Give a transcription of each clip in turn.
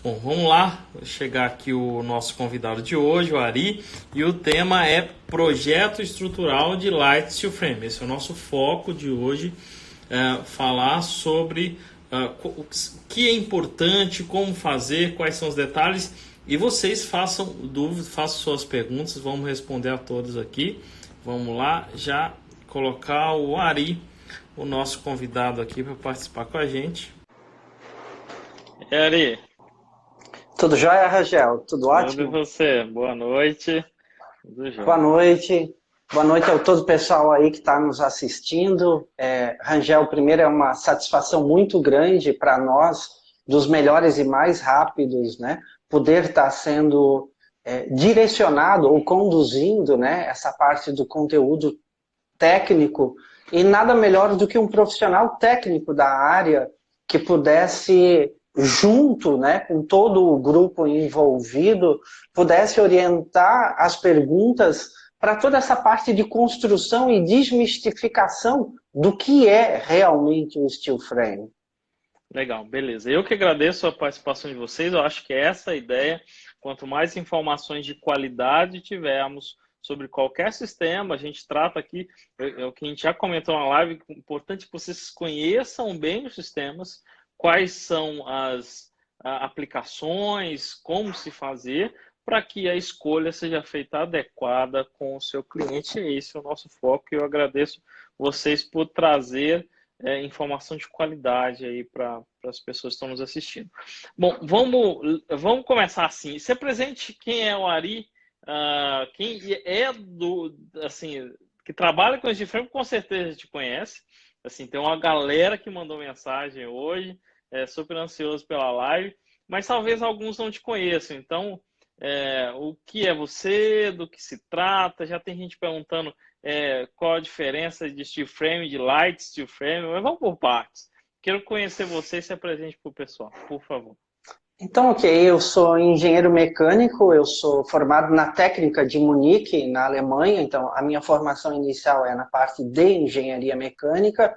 Bom, vamos lá, vou chegar aqui o nosso convidado de hoje, o Ari, e o tema é Projeto Estrutural de Light Steel Frame. Esse é o nosso foco de hoje, falar sobre o que é importante, como fazer, quais são os detalhes, e vocês façam dúvidas, façam suas perguntas, vamos responder a todos aqui. Vamos lá, já colocar o Ari, o nosso convidado aqui para participar com a gente. E Ari? Tudo jóia, Rangel? Tudo Tudo e ótimo? você? Boa noite. Tudo Boa jóia. noite. Boa noite a todo o pessoal aí que está nos assistindo. Rangel, primeiro é uma satisfação muito grande para nós, dos melhores e mais rápidos, né? Poder estar sendo direcionado ou conduzindo, né, essa parte do conteúdo técnico. E nada melhor do que um profissional técnico da área que pudesse, junto, né, com todo o grupo envolvido, pudesse orientar as perguntas para toda essa parte de construção e desmistificação do que é realmente um steel frame. Legal, beleza. Eu que agradeço a participação de vocês. Eu acho que é essa a ideia. Quanto mais informações de qualidade tivermos sobre qualquer sistema, a gente trata aqui, é o que a gente já comentou na live, é importante que vocês conheçam bem os sistemas, quais são as aplicações, como se fazer, para que a escolha seja feita adequada com o seu cliente. Esse é o nosso foco e eu agradeço vocês por trazer informação de qualidade aí para as pessoas que estão nos assistindo. Bom, vamos começar assim. Se apresente quem é o Ari, quem é assim, que trabalha com esse frame, com certeza te conhece. Assim, tem uma galera que mandou mensagem hoje, super ansioso pela live, mas talvez alguns não te conheçam. Então, o que é você, do que se trata? Já tem gente perguntando qual a diferença de steel frame, de light steel frame, mas vamos por partes. Quero conhecer você e se apresente para o pessoal, por favor. Então, ok, eu sou engenheiro mecânico, eu sou formado na técnica de Munique, na Alemanha, então a minha formação inicial é na parte de engenharia mecânica.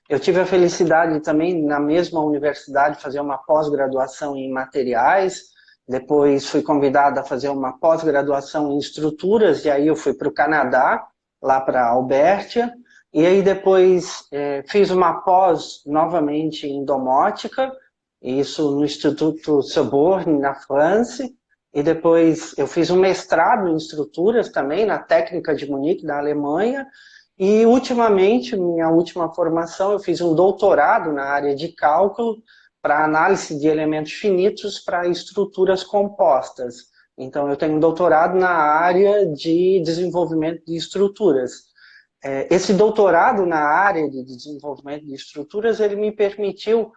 Eu tive a felicidade também, na mesma universidade, fazer uma pós-graduação em materiais, depois fui convidado a fazer uma pós-graduação em estruturas, e aí eu fui para o Canadá, lá para Alberta, e aí depois fiz uma pós novamente em domótica, isso no Instituto Sorbonne, na França, e depois eu fiz um mestrado em estruturas também, na técnica de Munique, da Alemanha, e ultimamente, minha última formação, eu fiz um doutorado na área de cálculo para análise de elementos finitos para estruturas compostas. Então, eu tenho um doutorado na área de desenvolvimento de estruturas. Esse doutorado na área de desenvolvimento de estruturas, ele me permitiu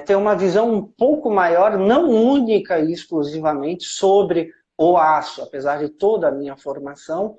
ter uma visão um pouco maior, não única e exclusivamente sobre o aço, apesar de toda a minha formação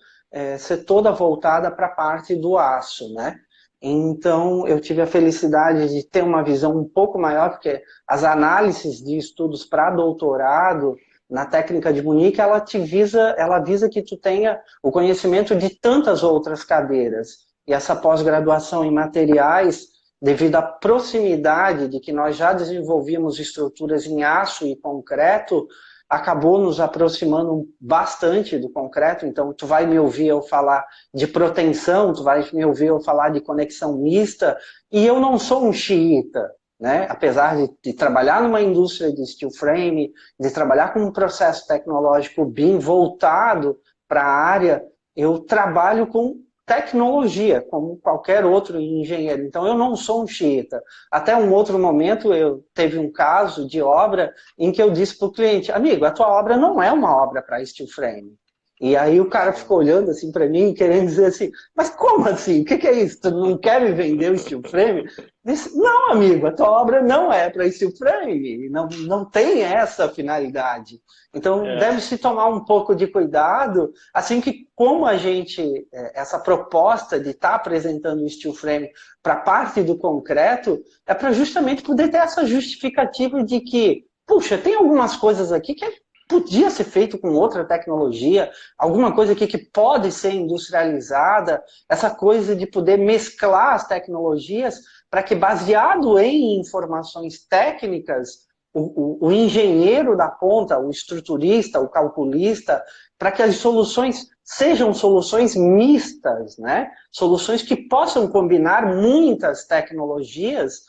ser toda voltada para a parte do aço, né? Então, eu tive a felicidade de ter uma visão um pouco maior, porque as análises de estudos para doutorado na técnica de Munique, ela visa que tu tenha o conhecimento de tantas outras cadeiras. E essa pós-graduação em materiais, devido à proximidade de que nós já desenvolvíamos estruturas em aço e concreto, acabou nos aproximando bastante do concreto. Então, tu vai me ouvir eu falar de proteção, tu vai me ouvir eu falar de conexão mista, e eu não sou um xiita, né? Apesar de trabalhar numa indústria de steel frame, de trabalhar com um processo tecnológico bem voltado para a área, eu trabalho com tecnologia, como qualquer outro engenheiro. Então, eu não sou um xiita. Até um outro momento, eu teve um caso de obra em que eu disse para o cliente, amigo, a tua obra não é uma obra para steel frame. E aí o cara ficou olhando assim para mim, querendo dizer assim, mas como assim? O que é isso? Tu não quer me vender o steel frame? Disse, não, amigo, a tua obra não é para steel frame, não tem essa finalidade. Então, deve-se tomar um pouco de cuidado, assim que como a gente, essa proposta de estar apresentando o steel frame para parte do concreto, é para justamente poder ter essa justificativa de que, puxa, tem algumas coisas aqui que podia ser feito com outra tecnologia, alguma coisa aqui que pode ser industrializada, essa coisa de poder mesclar as tecnologias para que, baseado em informações técnicas, o engenheiro da ponta, o estruturista, o calculista, para que as soluções sejam soluções mistas, né? Soluções que possam combinar muitas tecnologias,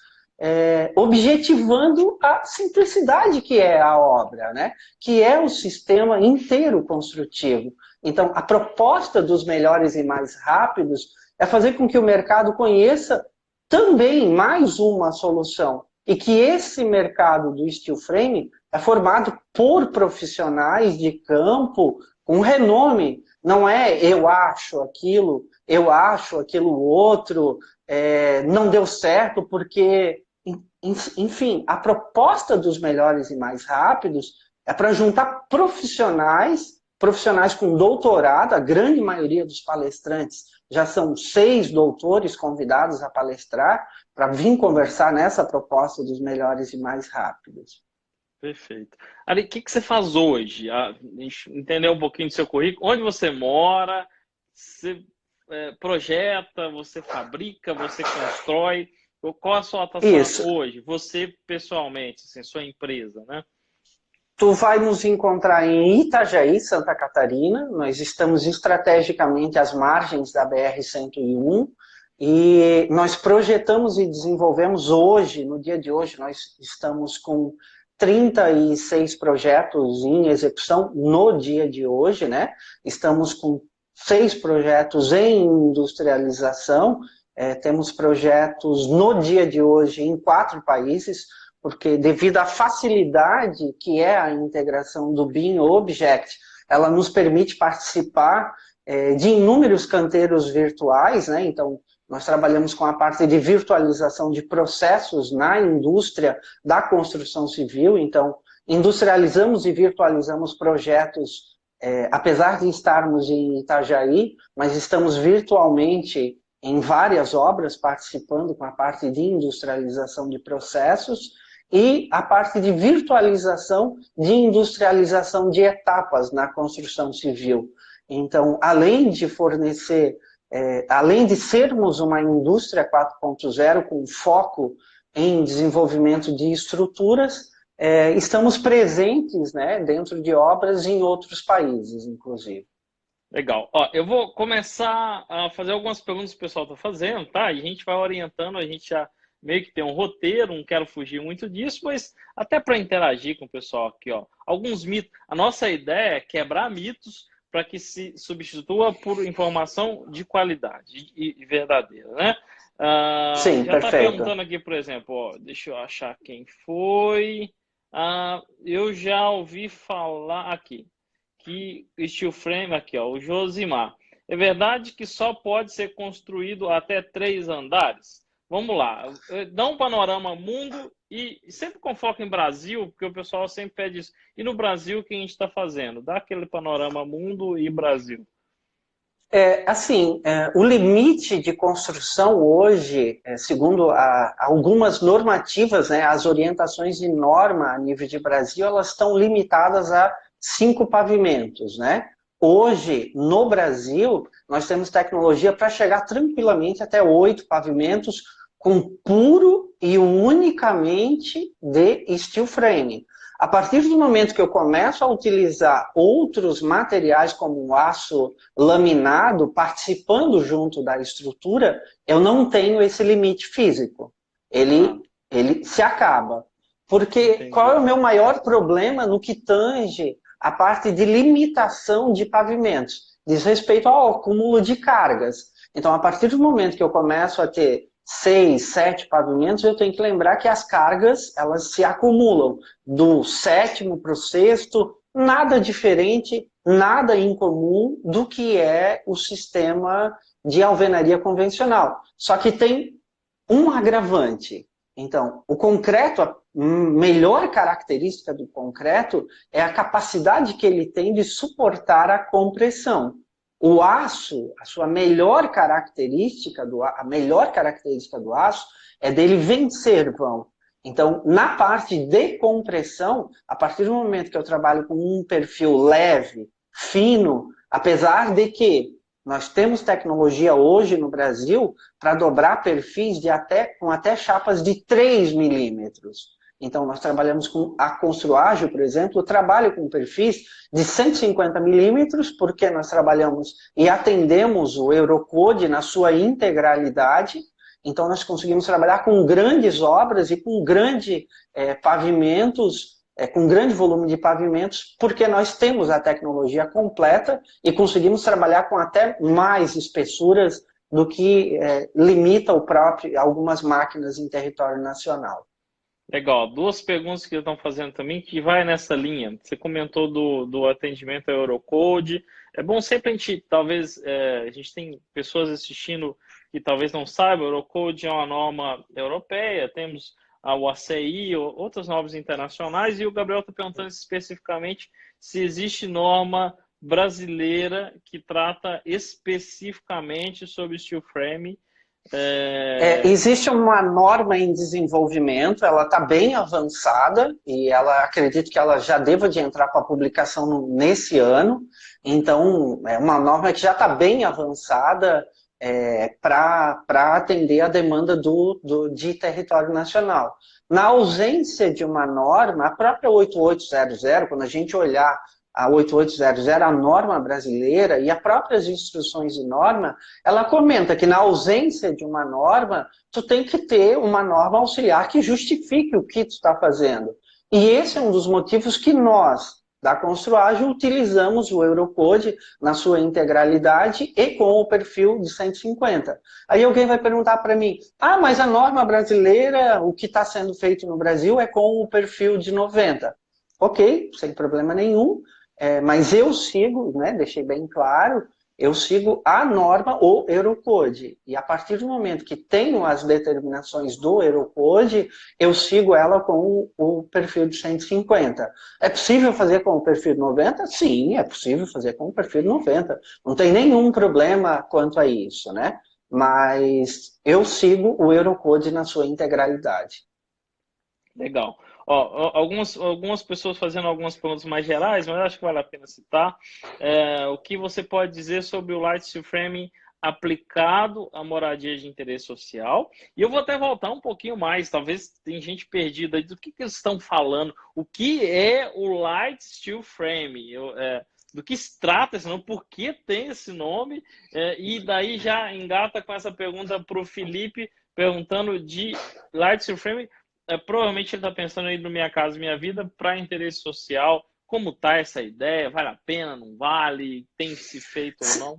objetivando a simplicidade que é a obra, né? Que é o sistema inteiro construtivo. Então, a proposta dos melhores e mais rápidos é fazer com que o mercado conheça também mais uma solução, e que esse mercado do steel frame é formado por profissionais de campo com renome. Não é eu acho aquilo outro, não deu certo porque... Enfim, a proposta dos melhores e mais rápidos é para juntar profissionais com doutorado. A grande maioria dos palestrantes já são 6 doutores convidados a palestrar para vir conversar nessa proposta dos melhores e mais rápidos. Perfeito. Ari, o que você faz hoje? A gente entendeu um pouquinho do seu currículo. Onde você mora? Você projeta, você fabrica, você constrói? Qual a sua atuação hoje? Você, pessoalmente, assim, sua empresa, né? Tu vai nos encontrar em Itajaí, Santa Catarina. Nós estamos estrategicamente às margens da BR-101 e nós projetamos e desenvolvemos hoje, no dia de hoje, nós estamos com 36 projetos em execução no dia de hoje, né? Estamos com 6 projetos em industrialização, temos projetos no dia de hoje em 4 países, porque devido à facilidade que é a integração do BIM Object, ela nos permite participar de inúmeros canteiros virtuais, né? Então, nós trabalhamos com a parte de virtualização de processos na indústria da construção civil. Então, industrializamos e virtualizamos projetos, apesar de estarmos em Itajaí, mas estamos virtualmente em várias obras, participando com a parte de industrialização de processos e a parte de virtualização de industrialização de etapas na construção civil. Então, além de fornecer, além de sermos uma indústria 4.0 com foco em desenvolvimento de estruturas, estamos presentes, né, dentro de obras em outros países, inclusive. Legal. Ó, eu vou começar a fazer algumas perguntas que o pessoal está fazendo, tá? E a gente vai orientando, a gente já meio que tem um roteiro, não quero fugir muito disso, mas até para interagir com o pessoal aqui, ó. Alguns mitos. A nossa ideia é quebrar mitos para que se substitua por informação de qualidade e verdadeira, né? Sim, já está perfeito. perguntando aqui, por exemplo, ó, deixa eu achar quem foi. Eu já ouvi falar aqui que steel frame, aqui, ó, o Josimar. É verdade que só pode ser construído até 3 andares? Vamos lá, dá um panorama mundo e sempre com foco em Brasil, porque o pessoal sempre pede isso. E no Brasil, o que a gente está fazendo? Dá aquele panorama mundo e Brasil. O limite de construção hoje, segundo algumas normativas, né, as orientações de norma a nível de Brasil, elas estão limitadas a 5 pavimentos, né? Hoje, no Brasil, nós temos tecnologia para chegar tranquilamente até 8 pavimentos com puro e unicamente de steel frame. A partir do momento que eu começo a utilizar outros materiais como o aço laminado, participando junto da estrutura, eu não tenho esse limite físico. Ele se acaba. Porque Entendi. Qual é o meu maior problema no que tange a parte de limitação de pavimentos? Diz respeito ao acúmulo de cargas. Então, a partir do momento que eu começo a ter 6, 7 pavimentos, eu tenho que lembrar que as cargas, elas se acumulam do 7º para o 6º, nada diferente, nada incomum do que é o sistema de alvenaria convencional. Só que tem um agravante. Então, o concreto, a melhor característica do concreto é a capacidade que ele tem de suportar a compressão. O aço, a sua melhor característica do aço é dele vencer vão. Então, na parte de compressão, a partir do momento que eu trabalho com um perfil leve, fino, apesar de que nós temos tecnologia hoje no Brasil para dobrar perfis com até chapas de 3 milímetros. Então, nós trabalhamos com a Construágil, por exemplo, trabalho com perfis de 150 milímetros, porque nós trabalhamos e atendemos o Eurocode na sua integralidade. Então, nós conseguimos trabalhar com grandes obras e com grandes pavimentos, com grande volume de pavimentos, porque nós temos a tecnologia completa e conseguimos trabalhar com até mais espessuras do que limita algumas máquinas em território nacional. Legal. Duas perguntas que estão fazendo também que vai nessa linha. Você comentou do atendimento ao Eurocode. É bom sempre a gente, talvez, a gente tem pessoas assistindo que talvez não saibam, o Eurocode é uma norma europeia, temos o ACI, outras normas internacionais, e o Gabriel está perguntando especificamente se existe norma brasileira que trata especificamente sobre steel frame. Existe uma norma em desenvolvimento, ela está bem avançada e acredito que ela já deva de entrar para publicação nesse ano. Então, é uma norma que já está bem avançada para atender a demanda de território nacional. Na ausência de uma norma, a própria 8800, quando a gente olhar a 8800, a norma brasileira e as próprias instruções de norma, ela comenta que na ausência de uma norma, tu tem que ter uma norma auxiliar que justifique o que tu está fazendo. E esse é um dos motivos que nós, da Construágil, utilizamos o Eurocode na sua integralidade e com o perfil de 150. Aí alguém vai perguntar para mim, mas a norma brasileira, o que está sendo feito no Brasil é com o perfil de 90. Ok, sem problema nenhum. Mas eu sigo, né, deixei bem claro, eu sigo a norma, o Eurocode. E a partir do momento que tenho as determinações do Eurocode, eu sigo ela com o perfil de 150. É possível fazer com o perfil de 90? Sim, é possível fazer com o perfil de 90. Não tem nenhum problema quanto a isso, né? Mas eu sigo o Eurocode na sua integralidade. Legal. Algumas pessoas fazendo algumas perguntas mais gerais, mas eu acho que vale a pena citar. O que você pode dizer sobre o Light Steel Framing aplicado à moradia de interesse social? E eu vou até voltar um pouquinho mais, talvez tem gente perdida aí do que eles estão falando. O que é o Light Steel Framing? Do que se trata esse nome? Por que tem esse nome? E daí já engata com essa pergunta para o Felipe, perguntando de Light Steel Framing. Provavelmente ele está pensando aí no Minha Casa Minha Vida para interesse social. Como está essa ideia? Vale a pena? Não vale? Tem se feito ou não?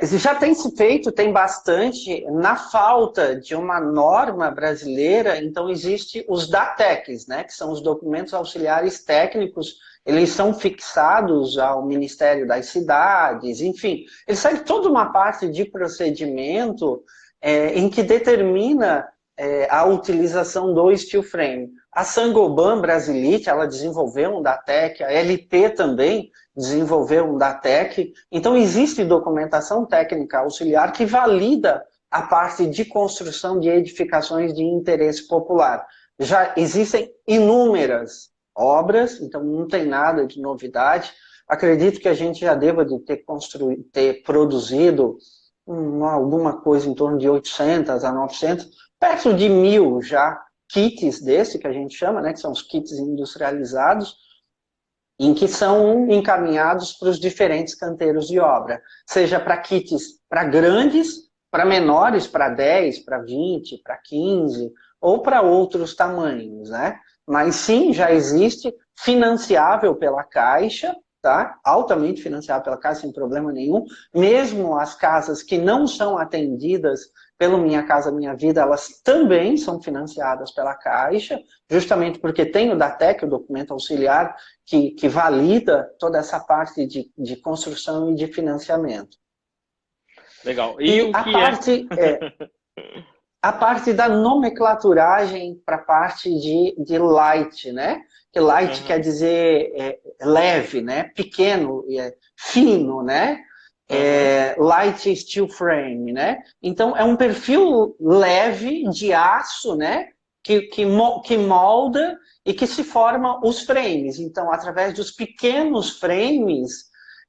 Já tem se feito, tem bastante. Na falta de uma norma brasileira, então existe os DATECs, né, que são os documentos auxiliares técnicos. Eles são fixados ao Ministério das Cidades, enfim. Eles seguem toda uma parte de procedimento em que determina a utilização do steel frame. A Saint-Gobain Brasilite, ela desenvolveu um DATEC, a LP também desenvolveu um DATEC. Então, existe documentação técnica auxiliar que valida a parte de construção de edificações de interesse popular. Já existem inúmeras obras, então não tem nada de novidade. Acredito que a gente já deva de ter produzido alguma coisa em torno de 800 a 900, perto de 1000 já, kits desse que a gente chama, né, que são os kits industrializados, em que são encaminhados para os diferentes canteiros de obra, seja para kits para grandes, para menores, para 10, para 20, para 15, ou para outros tamanhos, né? Mas sim, já existe, financiável pela Caixa, tá? Altamente financiável pela Caixa, sem problema nenhum. Mesmo as casas que não são atendidas pelo Minha Casa Minha Vida, elas também são financiadas pela Caixa, justamente porque tem o DATEC, o documento auxiliar, que valida toda essa parte de construção e de financiamento. Legal. E a parte da nomenclaturagem para a parte de light, né? Que light quer dizer leve, né? Pequeno, fino, né? Light steel frame, né? Então, é um perfil leve de aço, né? Que molda e que se forma os frames. Então, através dos pequenos frames,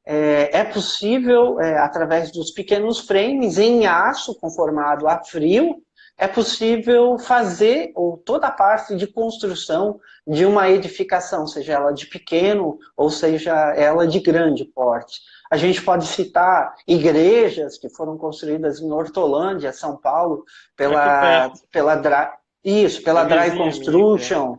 é possível, através dos pequenos frames em aço conformado a frio, é possível fazer ou toda a parte de construção de uma edificação, seja ela de pequeno ou seja ela de grande porte. A gente pode citar igrejas que foram construídas em Hortolândia, São Paulo, Aqui pela, perto. pela, É pela Dry vizinha minha aqui. É. Construction.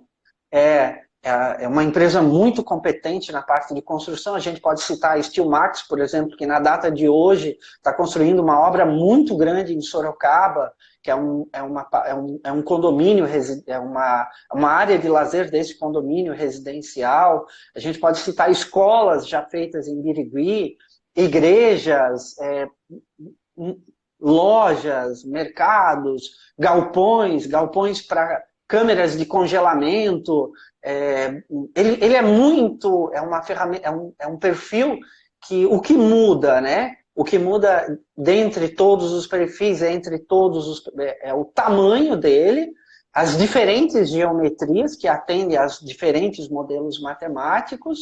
É uma empresa muito competente na parte de construção. A gente pode citar a Steelmax, por exemplo, que na data de hoje está construindo uma obra muito grande em Sorocaba, que é um condomínio, é uma área de lazer desse condomínio residencial. A gente pode citar escolas já feitas em Birigui, igrejas, lojas, mercados, galpões para câmeras de congelamento. Ele é muito, é uma ferramenta, é um perfil que o que muda, né? O que muda dentre todos os perfis, é o tamanho dele, as diferentes geometrias que atendem aos diferentes modelos matemáticos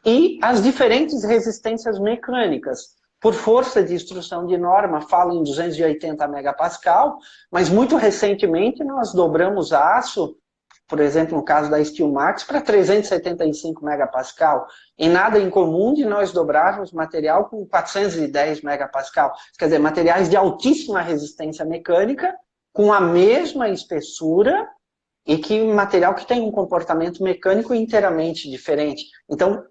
e as diferentes resistências mecânicas. Por força de instrução de norma, falo em 280 megapascal, mas muito recentemente nós dobramos aço, por exemplo, no caso da Steelmax, para 375 megapascal. E nada incomum de nós dobrarmos material com 410 megapascal. Quer dizer, materiais de altíssima resistência mecânica, com a mesma espessura, e que material que tem um comportamento mecânico inteiramente diferente. Então,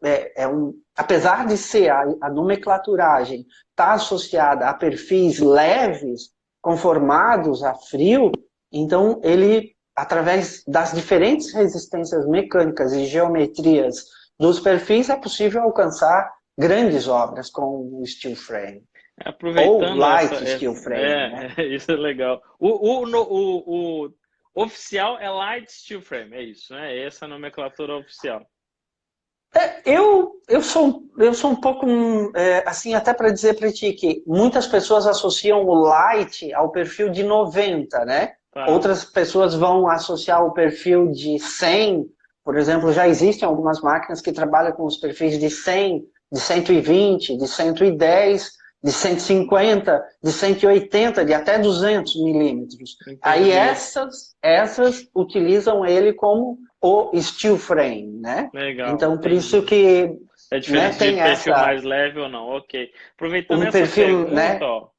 apesar de ser a nomenclaturagem está associada a perfis leves, conformados a frio, então ele, através das diferentes resistências mecânicas e geometrias dos perfis, é possível alcançar grandes obras com o steel frame. Ou Aproveitando light steel frame, né? isso é legal. O oficial é Light Steel Frame, é isso, né? Essa é a nomenclatura oficial. Eu sou um pouco, assim, até para dizer para ti que muitas pessoas associam o light ao perfil de 90, né? Tá. Outras pessoas vão associar o perfil de 100, por exemplo, já existem algumas máquinas que trabalham com os perfis de 100, de 120, de 110, de 150, de 180, de até 200 milímetros. Aí Entendi. essas utilizam ele como o steel frame, né? Legal, Então, por isso entendi. que, É né, diferente de tem perfil mais leve ou não, ok. Aproveitando um essa perfil, pergunta, né? ó,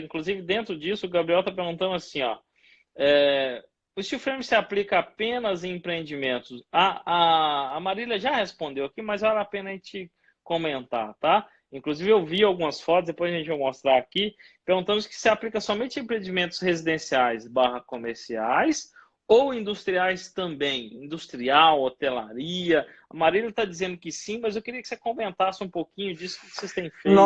inclusive dentro disso, o Gabriel está perguntando assim, ó, o steel frame se aplica apenas em empreendimentos? A Marília já respondeu aqui, mas vale a pena a gente comentar, tá? Inclusive eu vi algumas fotos, depois a gente vai mostrar aqui, perguntando se se aplica somente em empreendimentos residenciais barra comerciais ou industriais também, industrial, hotelaria. A Marília está dizendo que sim, mas eu queria que você comentasse um pouquinho disso que vocês têm feito.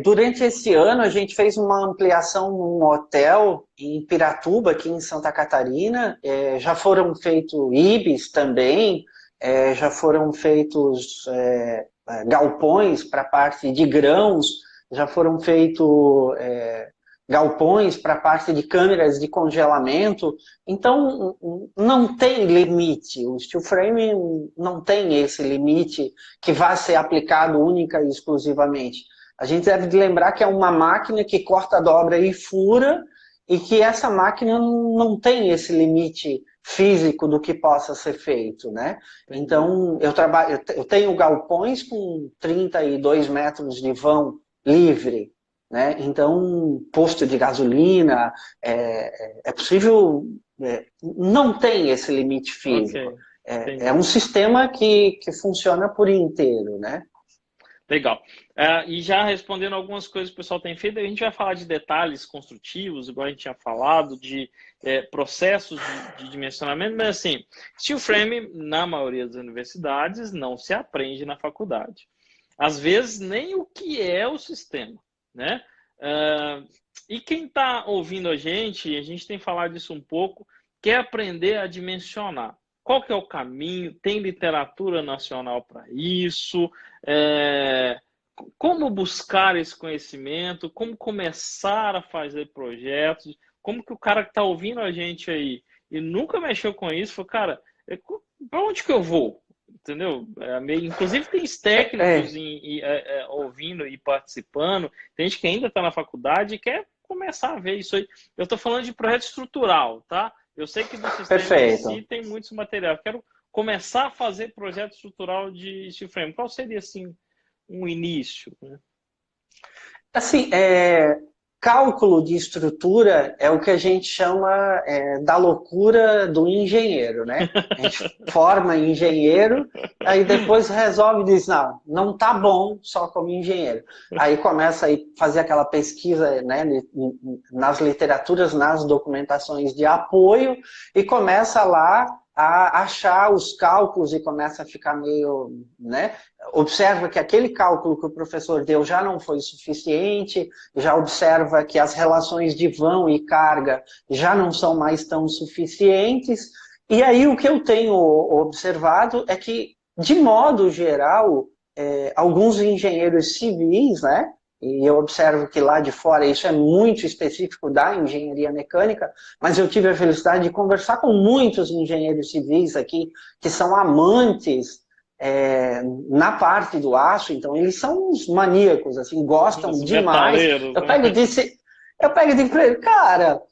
Durante esse ano, a gente fez uma ampliação num hotel em Piratuba, aqui em Santa Catarina. Já foram feitos IBs também, já foram feitos galpões para a parte de grãos, já foram feitos galpões para a parte de câmeras de congelamento. Então, não tem limite. O steel frame não tem esse limite que vai ser aplicado única e exclusivamente. A gente deve lembrar que é uma máquina que corta, dobra e fura, e que essa máquina não tem esse limite físico do que possa ser feito, né? Entendi. Então, eu tenho galpões com 32 metros de vão livre, né? Então, posto de gasolina, é possível, não tem esse limite físico. Ok, É entendi. um sistema que funciona por inteiro, né? Legal. E já respondendo algumas coisas que o pessoal tem feito, a gente vai falar de detalhes construtivos, igual a gente tinha falado, de processos de dimensionamento, mas assim, steel frame, na maioria das universidades, não se aprende na faculdade. Às vezes, nem o que é o sistema, né? E quem está ouvindo a gente tem falado disso um pouco, quer aprender a dimensionar. Qual que é o caminho? Tem literatura nacional para isso? Como buscar esse conhecimento? Como começar a fazer projetos? Como que o cara que está ouvindo a gente aí e nunca mexeu com isso, falou, cara, para onde que eu vou? Entendeu? Inclusive tem técnicos ouvindo e participando, tem gente que ainda está na faculdade e quer começar a ver isso aí. Eu estou falando de projeto estrutural, tá? Eu sei que do sistema Perfeito. em si tem muitos materiais. Eu quero começar a fazer projeto estrutural de steel frame. Qual seria, assim, um início, né? Assim, cálculo de estrutura é o que a gente chama da loucura do engenheiro, né? A gente forma engenheiro, aí depois resolve e diz, não tá bom só como engenheiro. Aí começa a fazer aquela pesquisa, né, nas literaturas, nas documentações de apoio, e começa lá a achar os cálculos e começa a ficar meio, né? Observa que aquele cálculo que o professor deu já não foi suficiente, já observa que as relações de vão e carga já não são mais tão suficientes. E aí o que eu tenho observado é que, de modo geral, alguns engenheiros civis, né? E eu observo que lá de fora isso é muito específico da engenharia mecânica, mas eu tive a felicidade de conversar com muitos engenheiros civis aqui que são amantes na parte do aço, então eles são uns maníacos, assim, gostam demais. Eu pego e disse para ele, cara,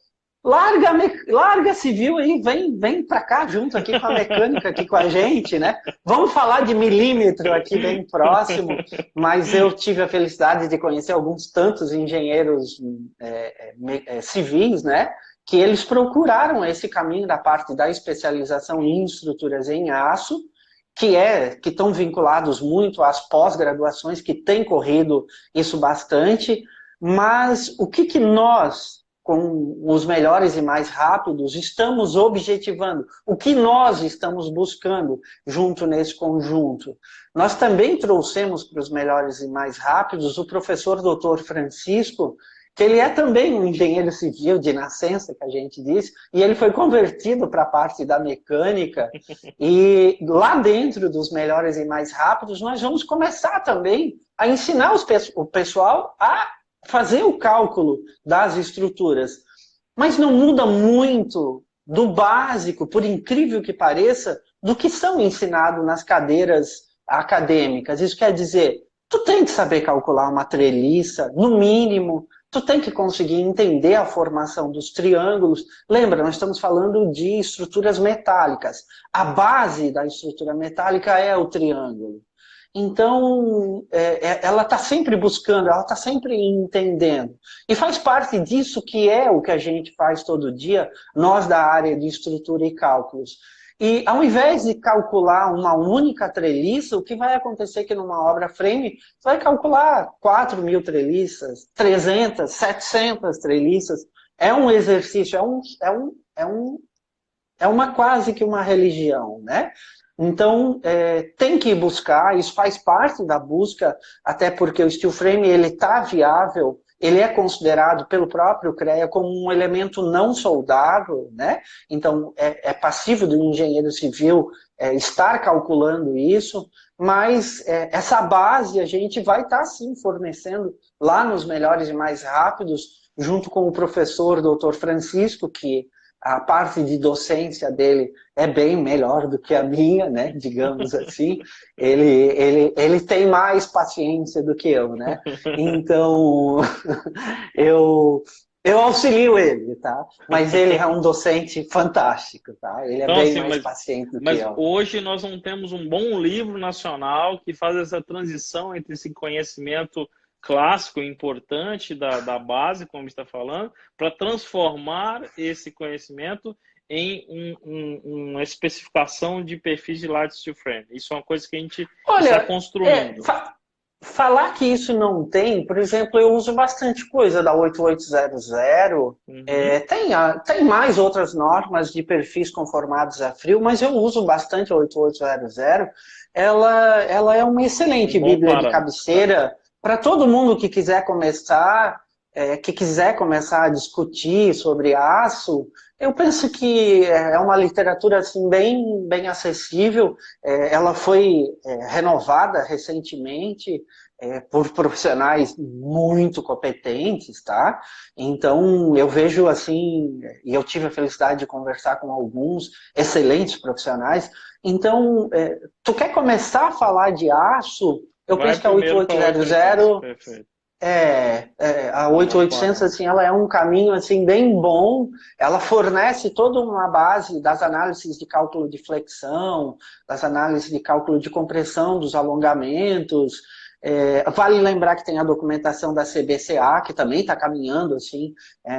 larga civil aí, vem para cá junto aqui com a mecânica, aqui com a gente, né? Vamos falar de milímetro aqui bem próximo, mas eu tive a felicidade de conhecer alguns tantos engenheiros civis, né? Que eles procuraram esse caminho da parte da especialização em estruturas em aço, que estão vinculados muito às pós-graduações, que têm corrido isso bastante, mas o que nós, com os melhores e mais rápidos, estamos objetivando? O que nós estamos buscando junto nesse conjunto? Nós também trouxemos para os melhores e mais rápidos o professor Dr. Francisco, que ele é também um engenheiro civil de nascença, que a gente diz, e ele foi convertido para a parte da mecânica, e lá dentro dos melhores e mais rápidos, nós vamos começar também a ensinar o pessoal a fazer o cálculo das estruturas. Mas não muda muito do básico, por incrível que pareça, do que são ensinados nas cadeiras acadêmicas. Isso quer dizer, tu tem que saber calcular uma treliça, no mínimo, tu tem que conseguir entender a formação dos triângulos. Lembra, nós estamos falando de estruturas metálicas. A base da estrutura metálica é o triângulo. Então, ela está sempre buscando, ela está sempre entendendo. E faz parte disso que é o que a gente faz todo dia, nós da área de estrutura e cálculos. E ao invés de calcular uma única treliça, o que vai acontecer é que numa obra frame, você vai calcular 4.000 treliças, 300, 700 treliças. É um exercício, é uma quase que uma religião, né? Então, tem que buscar, isso faz parte da busca, até porque o steel frame ele está viável, ele é considerado pelo próprio CREA como um elemento não soldável, né? Então, é passivo do engenheiro civil estar calculando isso, mas essa base a gente vai estar, sim, fornecendo lá nos melhores e mais rápidos, junto com o professor Dr. Francisco, que a parte de docência dele é bem melhor do que a minha, né? Digamos assim. Ele tem mais paciência do que eu, né? Então, eu auxilio ele, tá? Mas ele é um docente fantástico, tá? Ele é então, bem mais paciente do que eu. Mas hoje nós não temos um bom livro nacional que faz essa transição entre esse conhecimento clássico, importante da base, como está falando, para transformar esse conhecimento em uma especificação de perfis de light steel frame. Isso é uma coisa que a gente está construindo. Falar que isso não tem, por exemplo, eu uso bastante coisa da 8800, tem mais outras normas de perfis conformados a frio, mas eu uso bastante a 8800, ela é uma excelente bíblia de cabeceira para todo mundo que quiser começar a discutir sobre aço. Eu penso que é uma literatura assim, bem acessível, ela foi renovada recentemente por profissionais muito competentes, tá? Então, eu vejo assim, e eu tive a felicidade de conversar com alguns excelentes profissionais. Então, tu quer começar a falar de aço? Eu penso que a 8800 A 8800, assim, ela é um caminho, assim, bem bom. Ela fornece toda uma base das análises de cálculo de flexão, das análises de cálculo de compressão dos alongamentos. Vale lembrar que tem a documentação da CBCA, que também está caminhando, assim,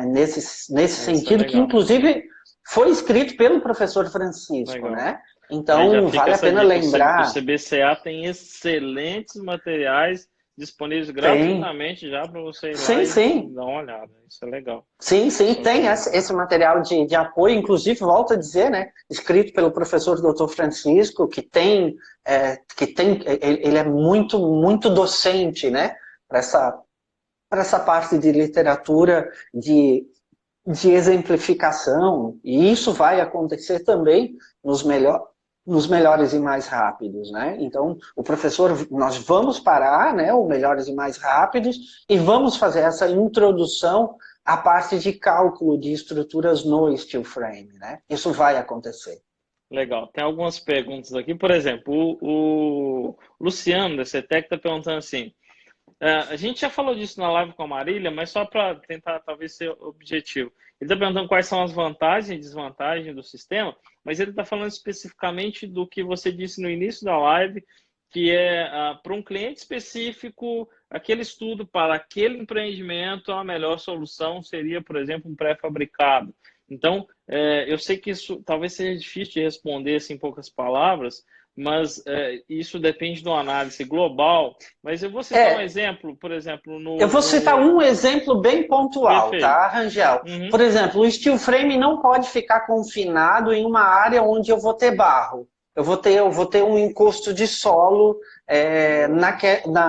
nesse sentido, que inclusive foi escrito pelo professor Francisco, Legal. né? Então, vale a pena lembrar. O CBCA tem excelentes materiais disponíveis gratuitamente já para você ir lá e dar uma olhada. Isso é legal. Sim, tem esse material de apoio, inclusive, volto a dizer, né, escrito pelo professor Dr. Francisco, que ele é muito, muito docente, né, para essa parte de literatura, de exemplificação, e isso vai acontecer também nos melhores e mais rápidos, né? Então, o professor, nós vamos parar, né, o melhores e mais rápidos, e vamos fazer essa introdução à parte de cálculo de estruturas no steel frame, né? Isso vai acontecer. Legal. Tem algumas perguntas aqui. Por exemplo, o Luciano, da CETEC, está perguntando assim, a gente já falou disso na live com a Marília, mas só para tentar talvez ser objetivo. Ele está perguntando quais são as vantagens e desvantagens do sistema, mas ele está falando especificamente do que você disse no início da live, que é para um cliente específico, aquele estudo para aquele empreendimento, a melhor solução seria, por exemplo, um pré-fabricado. Então, eu sei que isso talvez seja difícil de responder assim, em poucas palavras, mas isso depende de uma análise global. Mas eu vou citar um exemplo, por exemplo... Eu vou citar um exemplo bem pontual, Perfeito. tá, Rangel? Por exemplo, o steel frame não pode ficar confinado em uma área onde eu vou ter barro. Eu vou ter um encosto de solo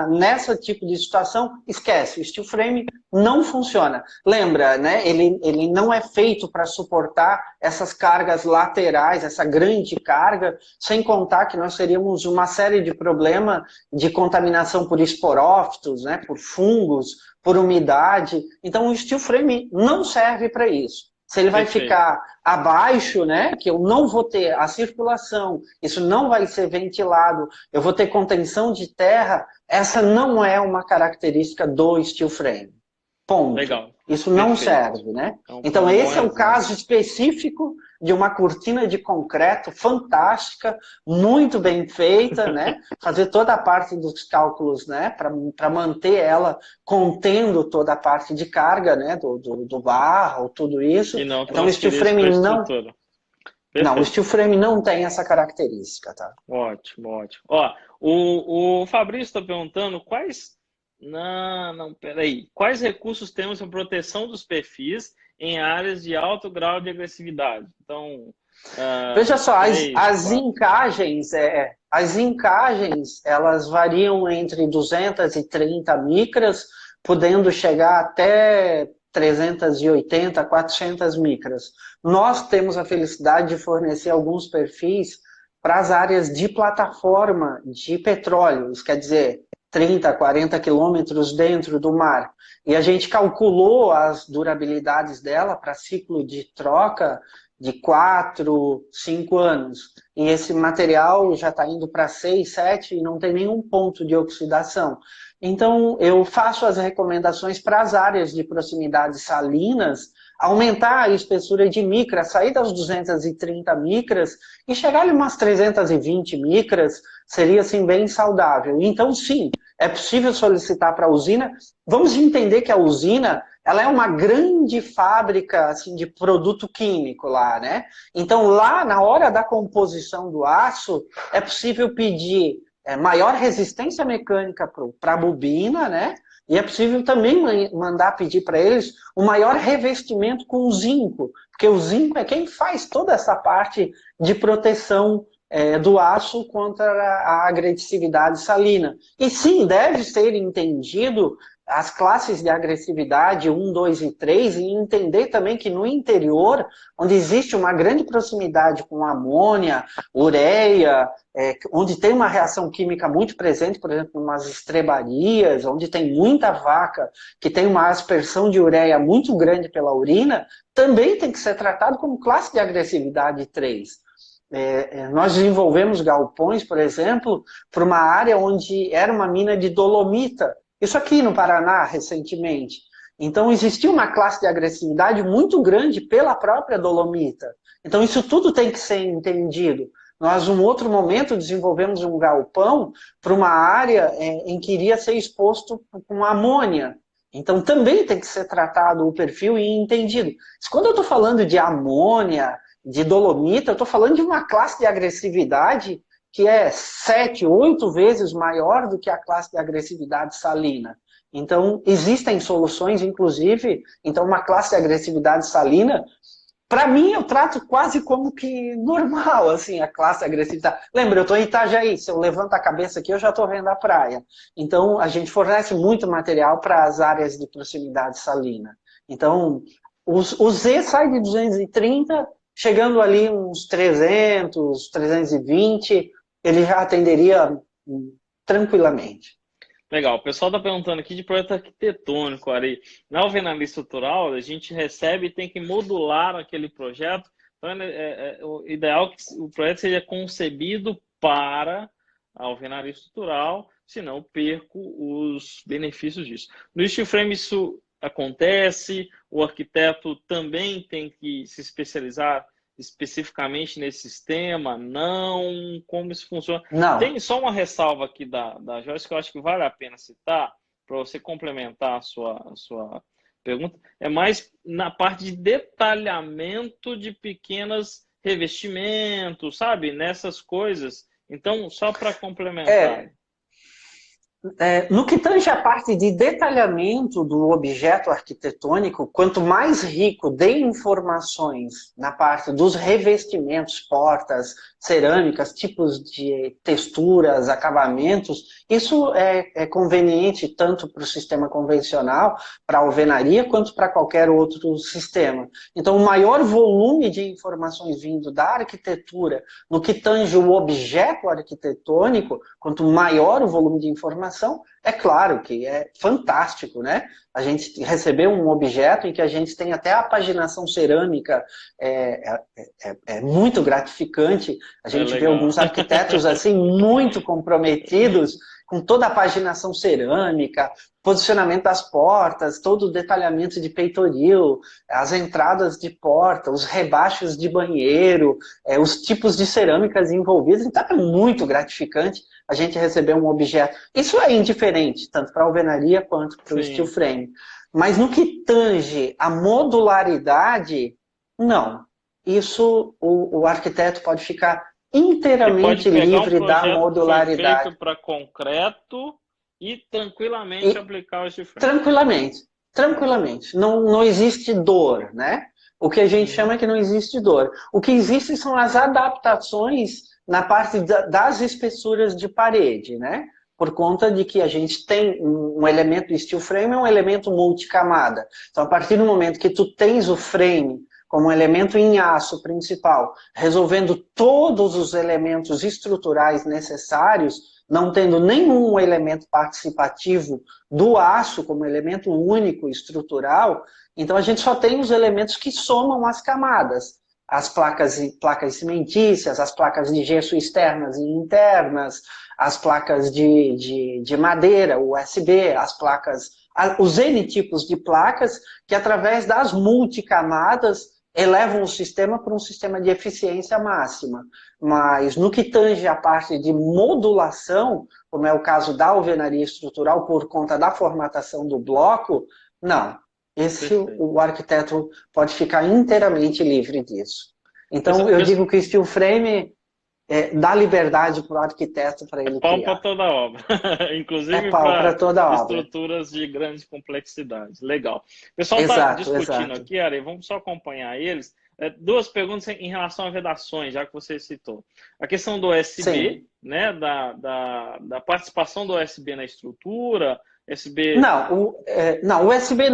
nessa tipo de situação. Esquece, o steel frame não funciona. Lembra, né? Ele não é feito para suportar essas cargas laterais, essa grande carga, sem contar que nós teríamos uma série de problemas de contaminação por esporófitos, né? Por fungos, por umidade. Então, o steel frame não serve para isso. Se ele vai ficar abaixo, né, que eu não vou ter a circulação, isso não vai ser ventilado, eu vou ter contenção de terra, essa não é uma característica do steel frame. Ponto. Legal. Isso não serve, né? Então, esse é o caso específico de uma cortina de concreto fantástica, muito bem feita, né? Fazer toda a parte dos cálculos, né? Para manter ela contendo toda a parte de carga, né? Do barro, tudo isso. Então, o steel frame não, o steel frame não tem essa característica, tá? Ótimo, ótimo. Ó, o Fabrício está perguntando quais... peraí. Quais recursos temos para proteção dos perfis em áreas de alto grau de agressividade? Então, veja só, as encagens, elas variam entre 230 micras, podendo chegar até 380, 400 micras. Nós temos a felicidade de fornecer alguns perfis para as áreas de plataforma de petróleo, isso quer dizer, 30, 40 quilômetros dentro do mar. E a gente calculou as durabilidades dela para ciclo de troca de 4, 5 anos. E esse material já está indo para 6, 7 e não tem nenhum ponto de oxidação. Então, eu faço as recomendações para as áreas de proximidade salinas, aumentar a espessura de micra, sair das 230 micras e chegar em umas 320 micras, seria assim bem saudável. Então, sim, é possível solicitar para a usina. Vamos entender que a usina, ela é uma grande fábrica assim, de produto químico lá, né? Então, lá, na hora da composição do aço, é possível pedir maior resistência mecânica para a bobina, né? E é possível também mandar pedir para eles um maior revestimento com zinco, porque o zinco é quem faz toda essa parte de proteção do aço contra a agressividade salina. E sim, deve ser entendido as classes de agressividade 1, 2 e 3 e entender também que no interior, onde existe uma grande proximidade com amônia, ureia, onde tem uma reação química muito presente, por exemplo, em umas estrebarias, onde tem muita vaca que tem uma aspersão de ureia muito grande pela urina, também tem que ser tratado como classe de agressividade 3. Nós desenvolvemos galpões, por exemplo, para uma área onde era uma mina de dolomita. Isso aqui no Paraná, recentemente. Então, existia uma classe de agressividade muito grande pela própria dolomita. Então, isso tudo tem que ser entendido. Nós, num outro momento, desenvolvemos um galpão para uma área em que iria ser exposto com amônia. Então, também tem que ser tratado o perfil e entendido. Quando eu estou falando de amônia, de dolomita, eu estou falando de uma classe de agressividade que é 7, 8 vezes maior do que a classe de agressividade salina. Então, existem soluções, inclusive, então uma classe de agressividade salina, para mim, eu trato quase como que normal, assim, a classe de agressividade. Lembra, eu estou em Itajaí, se eu levanto a cabeça aqui, eu já estou vendo a praia. Então, a gente fornece muito material para as áreas de proximidade salina. Então, o Z sai de 230, chegando ali uns 300, 320, ele já atenderia tranquilamente. Legal. O pessoal está perguntando aqui de projeto arquitetônico, Ari. Na alvenaria estrutural, a gente recebe e tem que modular aquele projeto. Então, o ideal é que o projeto seja concebido para a alvenaria estrutural, senão eu perco os benefícios disso. No steel frame isso acontece, o arquiteto também tem que se especializar especificamente nesse sistema? Não? Como isso funciona? Não. Tem só uma ressalva aqui da Joyce que eu acho que vale a pena citar, para você complementar a sua pergunta. É mais na parte de detalhamento de pequenos revestimentos, sabe? Nessas coisas. Então, só para complementar. No que tange a parte de detalhamento do objeto arquitetônico, quanto mais rico de informações na parte dos revestimentos, portas, cerâmicas, tipos de texturas, acabamentos, isso é conveniente tanto para o sistema convencional, para a alvenaria, quanto para qualquer outro sistema. Então, o maior volume de informações vindo da arquitetura, no que tange o objeto arquitetônico, quanto maior o volume de informação, é claro que é fantástico, né? A gente receber um objeto em que a gente tem até a paginação cerâmica, é muito gratificante. A gente vê alguns arquitetos assim muito comprometidos com toda a paginação cerâmica, posicionamento das portas, todo o detalhamento de peitoril, as entradas de porta, os rebaixos de banheiro, os tipos de cerâmicas envolvidas. Então é muito gratificante a gente receber um objeto. Isso é indiferente, tanto para a alvenaria quanto para o steel frame. Mas no que tange a modularidade, não. Isso o arquiteto pode ficar inteiramente livre da modularidade. Feito para concreto e tranquilamente aplicar o steel frame. Tranquilamente. Não existe dor, né? O que a gente chama é que não existe dor. O que existe são as adaptações na parte das espessuras de parede, né? Por conta de que a gente tem um elemento steel frame, é um elemento multicamada. Então, a partir do momento que tu tens o frame como um elemento em aço principal, resolvendo todos os elementos estruturais necessários, não tendo nenhum elemento participativo do aço como elemento único estrutural, então a gente só tem os elementos que somam as camadas. As placas cimentícias, as placas de gesso externas e internas, as placas de madeira, USB, as placas, os N tipos de placas que através das multicamadas elevam o sistema para um sistema de eficiência máxima. Mas no que tange a parte de modulação, como é o caso da alvenaria estrutural por conta da formatação do bloco, não. O arquiteto pode ficar inteiramente livre disso. Então, eu digo que o steel frame dá liberdade para o arquiteto para ele criar. É pau para toda obra. Inclusive para toda obra. Estruturas de grande complexidade. Legal. O pessoal está discutindo aqui, Ari, vamos só acompanhar eles. Duas perguntas em relação a vedações, já que você citou. A questão do USB, né, da participação do USB na estrutura. USB... Não, o USB,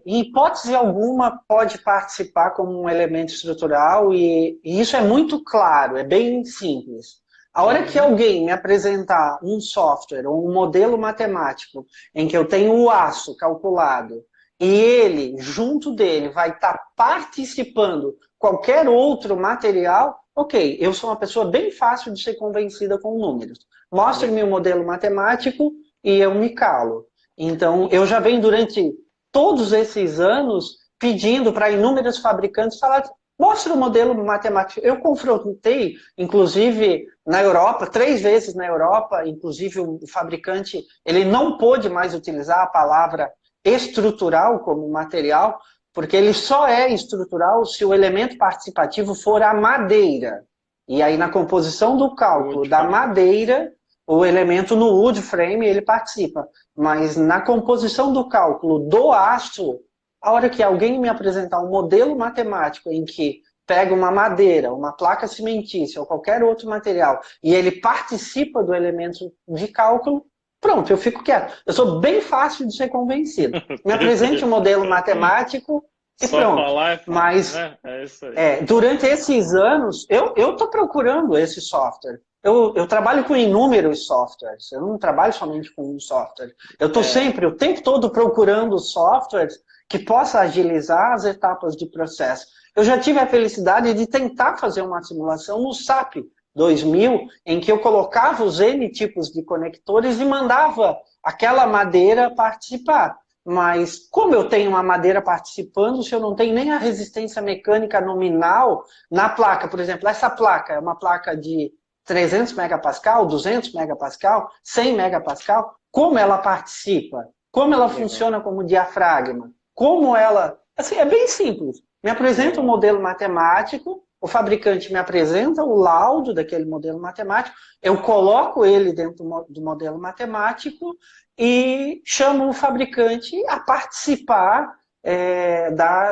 em hipótese alguma, pode participar como um elemento estrutural e isso é muito claro, é bem simples. A hora que alguém me apresentar um software ou um modelo matemático em que eu tenho o aço calculado e ele, junto dele, vai estar participando qualquer outro material, ok, eu sou uma pessoa bem fácil de ser convencida com números. Mostre-me o modelo matemático e eu me calo. Então, eu já venho durante todos esses anos pedindo para inúmeros fabricantes falar, mostra o modelo matemático. Eu confrontei, inclusive, na Europa, 3 vezes na Europa, inclusive o fabricante, ele não pôde mais utilizar a palavra estrutural como material, porque ele só é estrutural se o elemento participativo for a madeira. E aí, na composição do cálculo da madeira, o elemento no wood frame, ele participa. Mas na composição do cálculo do aço, a hora que alguém me apresentar um modelo matemático em que pega uma madeira, uma placa cimentícia ou qualquer outro material e ele participa do elemento de cálculo, pronto, eu fico quieto. Eu sou bem fácil de ser convencido. Me apresente um modelo matemático e Só pronto. falar é fácil, Mas né? É isso aí. durante esses anos, eu estou procurando esse software. Eu trabalho com inúmeros softwares, eu não trabalho somente com um software. Eu estou sempre, o tempo todo, procurando softwares que possa agilizar as etapas de processo. Eu já tive a felicidade de tentar fazer uma simulação no SAP 2000, em que eu colocava os N tipos de conectores e mandava aquela madeira participar. Mas como eu tenho uma madeira participando, se eu não tenho nem a resistência mecânica nominal na placa, por exemplo, essa placa é uma placa de 300 megapascal, 200 megapascal, 100 megapascal, como ela participa? Como ela funciona como diafragma? Como ela... Assim, é bem simples. Me apresenta um modelo matemático, o fabricante me apresenta o laudo daquele modelo matemático, eu coloco ele dentro do modelo matemático e chamo o fabricante a participar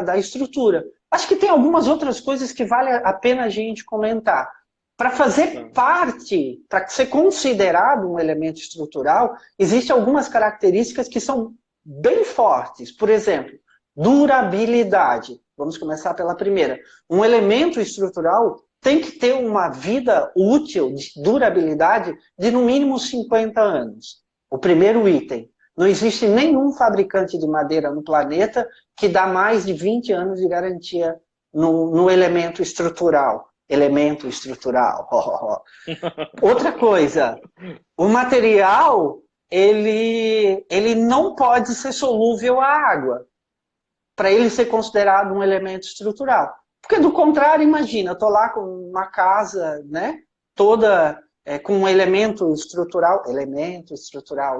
da estrutura. Acho que tem algumas outras coisas que vale a pena a gente comentar. Para fazer parte, para ser considerado um elemento estrutural, existem algumas características que são bem fortes. Por exemplo, durabilidade. Vamos começar pela primeira. Um elemento estrutural tem que ter uma vida útil de durabilidade de no mínimo 50 anos. O primeiro item. Não existe nenhum fabricante de madeira no planeta que dá mais de 20 anos de garantia no elemento estrutural. Elemento estrutural. Outra coisa, o material ele não pode ser solúvel à água para ele ser considerado um elemento estrutural. Porque do contrário, imagina, eu estou lá com uma casa, né, toda com um elemento estrutural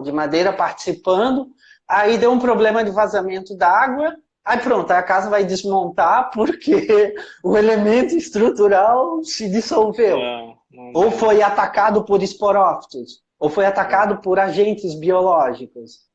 de madeira participando, aí deu um problema de vazamento d'água, aí pronto, a casa vai desmontar porque o elemento estrutural se dissolveu. Ou foi atacado por esporófitos, ou foi atacado por agentes biológicos.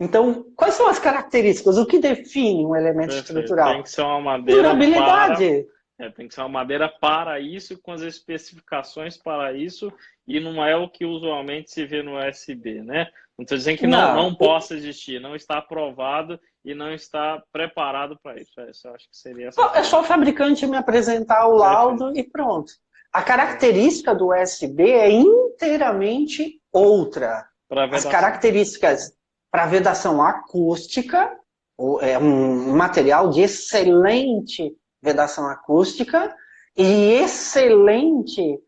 Então, quais são as características? O que define um elemento estrutural? Tem que ser uma madeira durabilidade. Tem que ser uma madeira para isso, com as especificações para isso, e não é o que usualmente se vê no USB, né? Não estou dizendo que não possa existir, não está aprovado e não está preparado para isso. Eu acho que seria essa. É só o fabricante me apresentar o laudo e pronto. A característica do USB é inteiramente outra. As características para vedação acústica, é um material de excelente vedação acústica e excelente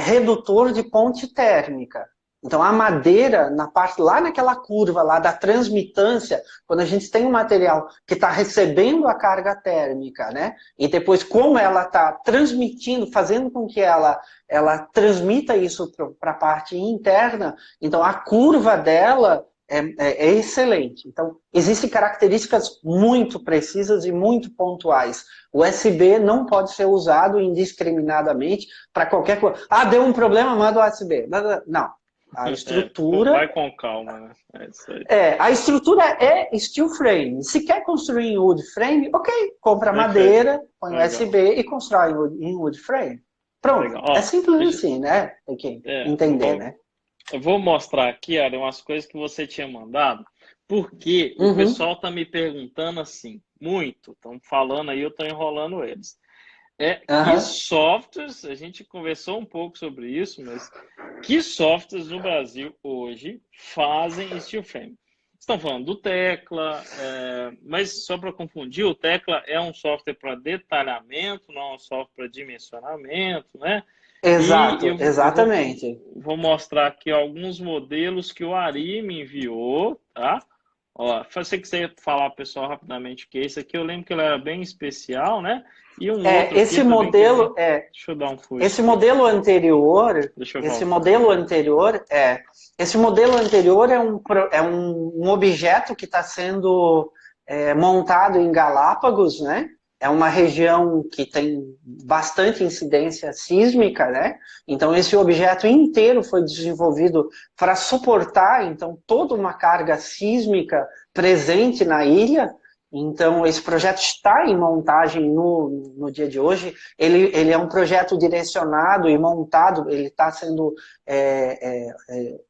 redutor de ponte térmica. Então, a madeira, na parte lá naquela curva lá da transmitância, quando a gente tem um material que está recebendo a carga térmica, né? E depois como ela está transmitindo, fazendo com que ela transmita isso para a parte interna, então a curva dela é excelente. Então, existem características muito precisas e muito pontuais. O USB não pode ser usado indiscriminadamente para qualquer coisa. Ah, deu um problema, manda o USB. Não. A estrutura... vai com calma, né? É isso aí. A estrutura é steel frame. Se quer construir em wood frame, ok. Compra madeira, põe USB e constrói em wood frame. Pronto. É simples assim, né? Tem que entender, né? Eu vou mostrar aqui, Ari, umas coisas que você tinha mandado, porque o pessoal está me perguntando assim, muito, estão falando aí, eu estou enrolando eles. Que softwares, a gente conversou um pouco sobre isso, mas que softwares no Brasil hoje fazem steel frame? Estão falando do Tecla, mas só para confundir, o Tecla é um software para detalhamento, não é um software para dimensionamento, né? Exato, exatamente. Vou mostrar aqui alguns modelos que o Ari me enviou, tá? Ó, você que você ia falar, pessoal, rapidamente, que esse aqui eu lembro que ele era bem especial, né? E um outro aqui Esse também que ele... modelo Deixa eu dar um esse fuxi aqui. modelo anterior, Deixa eu esse voltar. modelo anterior esse modelo anterior é um objeto que está sendo montado em Galápagos, né? É uma região que tem bastante incidência sísmica, né? Então esse objeto inteiro foi desenvolvido para suportar então toda uma carga sísmica presente na ilha. Então esse projeto está em montagem no dia de hoje. Ele é um projeto direcionado e montado, ele está sendo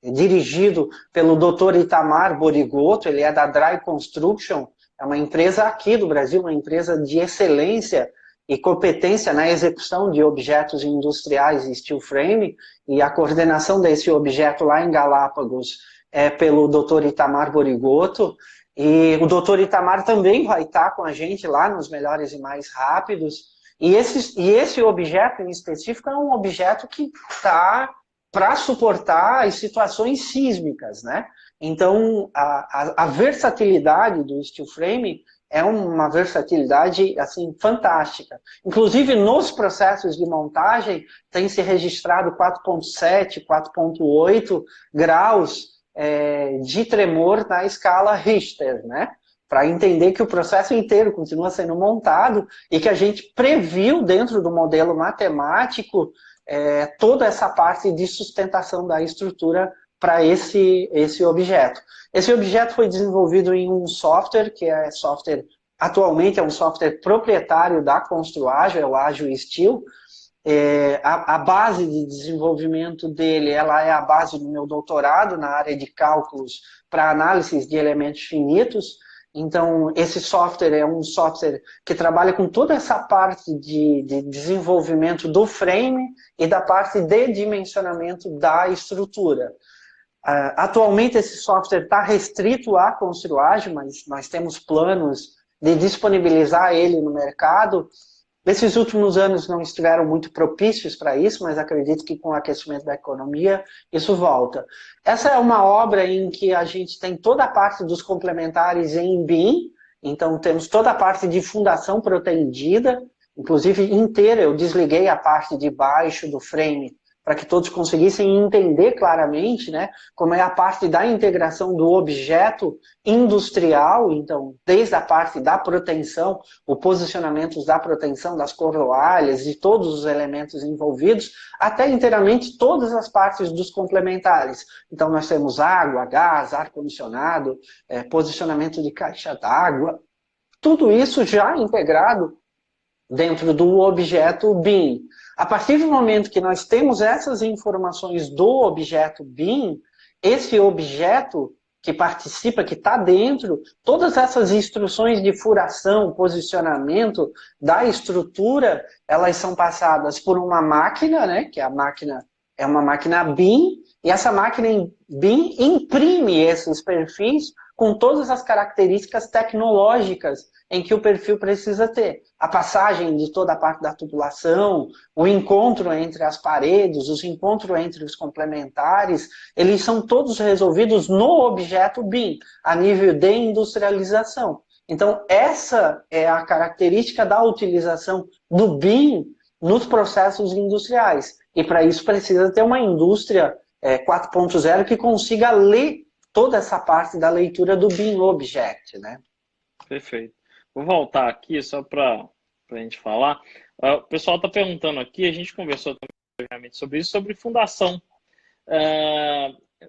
dirigido pelo Dr. Itamar Borigoto, ele é da Dry Construction, é uma empresa aqui do Brasil, uma empresa de excelência e competência na execução de objetos industriais e steel frame, e a coordenação desse objeto lá em Galápagos é pelo Dr. Itamar Borigoto, e o Dr. Itamar também vai estar com a gente lá nos Melhores e Mais Rápidos, e esse objeto em específico é um objeto que está para suportar as situações sísmicas, né? Então, a versatilidade do steel frame é uma versatilidade assim fantástica. Inclusive, nos processos de montagem, tem se registrado 4,7, 4,8 graus de tremor na escala Richter, né? Para entender que o processo inteiro continua sendo montado e que a gente previu dentro do modelo matemático toda essa parte de sustentação da estrutura para esse objeto. Esse objeto foi desenvolvido em um software, que atualmente é um software proprietário da Construageo, é o Agile Steel. A base de desenvolvimento dele, ela é a base do meu doutorado na área de cálculos para análise de elementos finitos. Então, esse software é um software que trabalha com toda essa parte de desenvolvimento do frame e da parte de dimensionamento da estrutura. Atualmente, esse software está restrito à Construageo, mas nós temos planos de disponibilizar ele no mercado. Esses últimos anos não estiveram muito propícios para isso, mas acredito que com o aquecimento da economia isso volta. Essa é uma obra em que a gente tem toda a parte dos complementares em BIM, então temos toda a parte de fundação protegida, inclusive inteira, eu desliguei a parte de baixo do frame para que todos conseguissem entender claramente, né, como é a parte da integração do objeto industrial, então, desde a parte da proteção, o posicionamento da proteção das coroalhas e todos os elementos envolvidos, até inteiramente todas as partes dos complementares. Então, nós temos água, gás, ar-condicionado, posicionamento de caixa d'água, tudo isso já integrado dentro do objeto BIM. A partir do momento que nós temos essas informações do objeto BIM, esse objeto que participa, que está dentro, todas essas instruções de furação, posicionamento da estrutura, elas são passadas por uma máquina, né, que a máquina é uma máquina BIM, e essa máquina BIM imprime esses perfis com todas as características tecnológicas em que o perfil precisa ter. A passagem de toda a parte da tubulação, o encontro entre as paredes, os encontros entre os complementares, eles são todos resolvidos no objeto BIM, a nível de industrialização. Então, essa é a característica da utilização do BIM nos processos industriais. E para isso precisa ter uma indústria 4.0 que consiga ler toda essa parte da leitura do BIM Object, né? Perfeito. Vou voltar aqui só para a gente falar. O pessoal está perguntando aqui, a gente conversou também sobre isso, sobre fundação.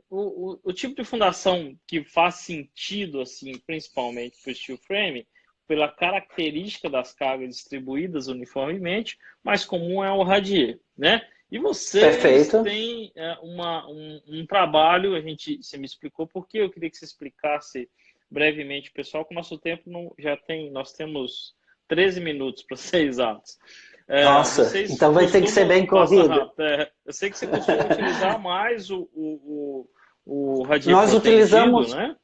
O tipo de fundação que faz sentido, assim, principalmente para o steel frame, pela característica das cargas distribuídas uniformemente, mais comum é o radier, né? E vocês Perfeito. têm um trabalho, você me explicou por que eu queria que você explicasse brevemente, pessoal, que o nosso tempo nós temos 13 minutos para ser exatos. Nossa, então vai ter que ser bem corrido. Eu sei que você costuma utilizar mais o radier Nós protegido, utilizamos, né?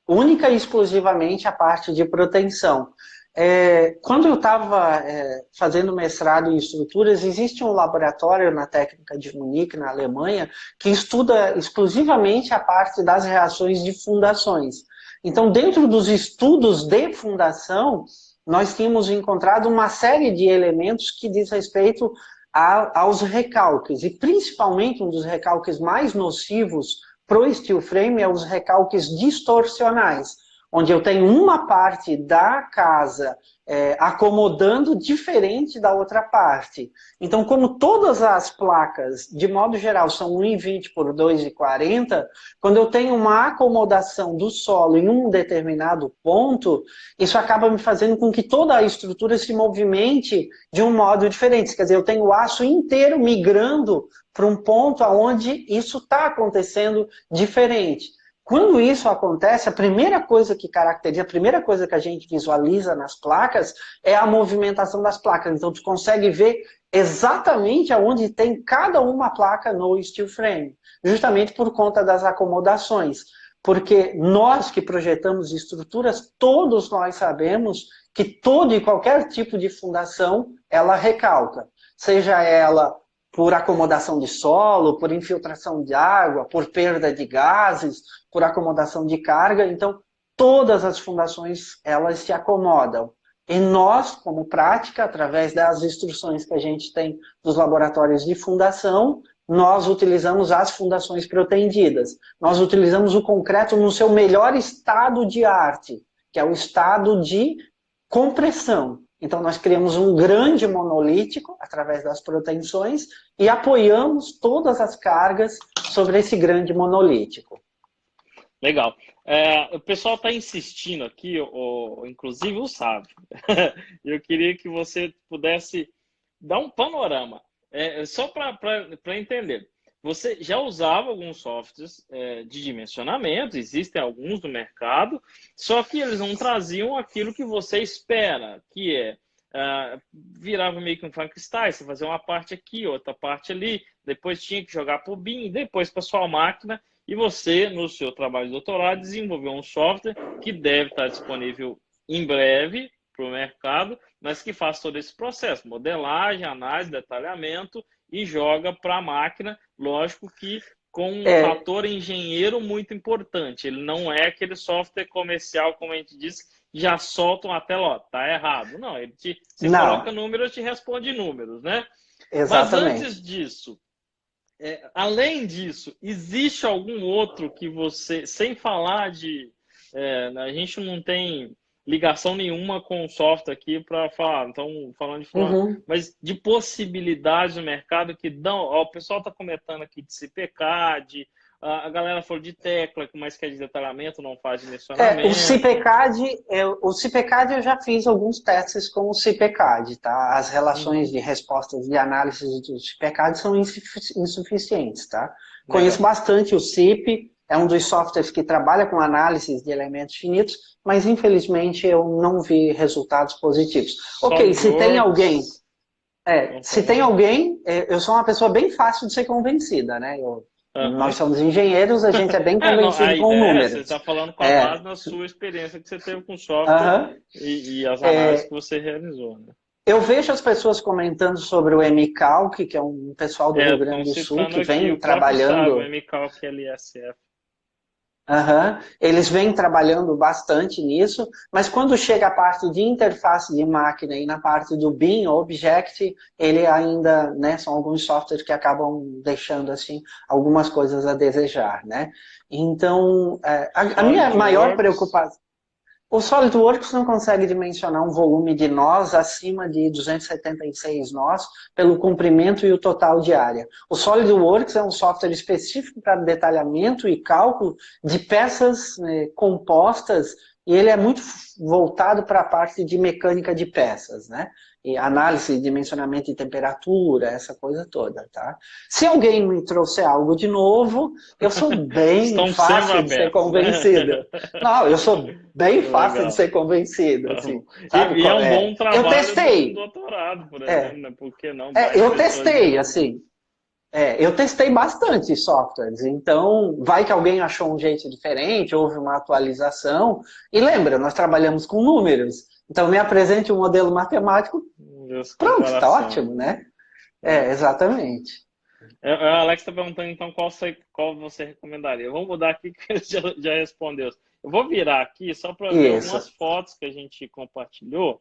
única e exclusivamente a parte de proteção. Quando eu estava fazendo mestrado em estruturas, existe um laboratório na técnica de Munique, na Alemanha, que estuda exclusivamente a parte das reações de fundações. Então, dentro dos estudos de fundação, nós tínhamos encontrado uma série de elementos que diz respeito aos recalques, e principalmente um dos recalques mais nocivos para o steel frame é os recalques distorcionais, onde eu tenho uma parte da casa acomodando diferente da outra parte. Então, como todas as placas, de modo geral, são 1,20 por 2,40, quando eu tenho uma acomodação do solo em um determinado ponto, isso acaba me fazendo com que toda a estrutura se movimente de um modo diferente. Quer dizer, eu tenho o aço inteiro migrando para um ponto onde isso está acontecendo diferente. Quando isso acontece, a primeira coisa que caracteriza, a primeira coisa que a gente visualiza nas placas é a movimentação das placas. Então, tu consegue ver exatamente aonde tem cada uma placa no steel frame, justamente por conta das acomodações. Porque nós que projetamos estruturas, todos nós sabemos que todo e qualquer tipo de fundação, ela recalca. Seja ela por acomodação de solo, por infiltração de água, por perda de gases, por acomodação de carga. Então, todas as fundações, elas se acomodam. E nós, como prática, através das instruções que a gente tem dos laboratórios de fundação, nós utilizamos as fundações protendidas. Nós utilizamos o concreto no seu melhor estado de arte, que é o estado de compressão. Então, nós criamos um grande monolítico através das proteções e apoiamos todas as cargas sobre esse grande monolítico. Legal. O pessoal está insistindo aqui, inclusive o Sábio. Eu queria que você pudesse dar um panorama, só para entender. Você já usava alguns softwares de dimensionamento, existem alguns no mercado, só que eles não traziam aquilo que você espera, que virava meio que um Frankenstein, você fazia uma parte aqui, outra parte ali, depois tinha que jogar para o BIM, depois para sua máquina, e você, no seu trabalho de doutorado, desenvolveu um software que deve estar disponível em breve para o mercado, mas que faz todo esse processo, modelagem, análise, detalhamento, e joga para a máquina, lógico que com um fator engenheiro muito importante. Ele não é aquele software comercial, como a gente disse, já soltam a tela, ó, tá errado. Não, você coloca números, te responde números, né? Exatamente. Mas antes disso, além disso, existe algum outro que você, sem falar de... a gente não tem ligação nenhuma com o software aqui para falar, então falando de forma, mas de possibilidades no mercado que dão, o pessoal está comentando aqui de CPCAD, a galera falou de tecla, mas que é de detalhamento, não faz dimensionamento. O CPCAD eu já fiz alguns testes com o CPCAD, tá? As relações de respostas de análise do CPCAD são insuficientes, tá? Conheço bastante o CIP, é um dos softwares que trabalha com análise de elementos finitos, mas infelizmente eu não vi resultados positivos. Se tem alguém... eu sou uma pessoa bem fácil de ser convencida, né? Nós somos engenheiros, a gente é bem convencido com números. Você está falando com a base na sua experiência que você teve com software e as análises que você realizou, né? Eu vejo as pessoas comentando sobre o MCalc, que é um pessoal do Rio Grande do Sul que vem trabalhando... O MCalc LSF. Eles vêm trabalhando bastante nisso, mas quando chega a parte de interface de máquina e na parte do BIM, Object, ele ainda, né, são alguns softwares que acabam deixando assim algumas coisas a desejar, né? Então, a minha maior preocupação... O SolidWorks não consegue dimensionar um volume de nós acima de 276 nós pelo comprimento e o total de área. O SolidWorks é um software específico para detalhamento e cálculo de peças compostas e ele é muito voltado para a parte de mecânica de peças, né? E análise de dimensionamento de temperatura, essa coisa toda, tá? Se alguém me trouxer algo de novo, eu sou bem fácil de ser convencido. Não, eu sou bem fácil de ser convencido, assim. Sabe e é um bom trabalho eu testei. do doutorado, por exemplo, né? Por que não? Eu testei, assim. Eu testei bastante softwares, então vai que alguém achou um jeito diferente, houve uma atualização. E lembra, nós trabalhamos com números. Então me apresente um modelo matemático, pronto, está ótimo, né? Exatamente. O Alex está perguntando então qual você recomendaria. Vamos mudar aqui que ele já respondeu. Eu vou virar aqui só para ver Isso. algumas fotos que a gente compartilhou.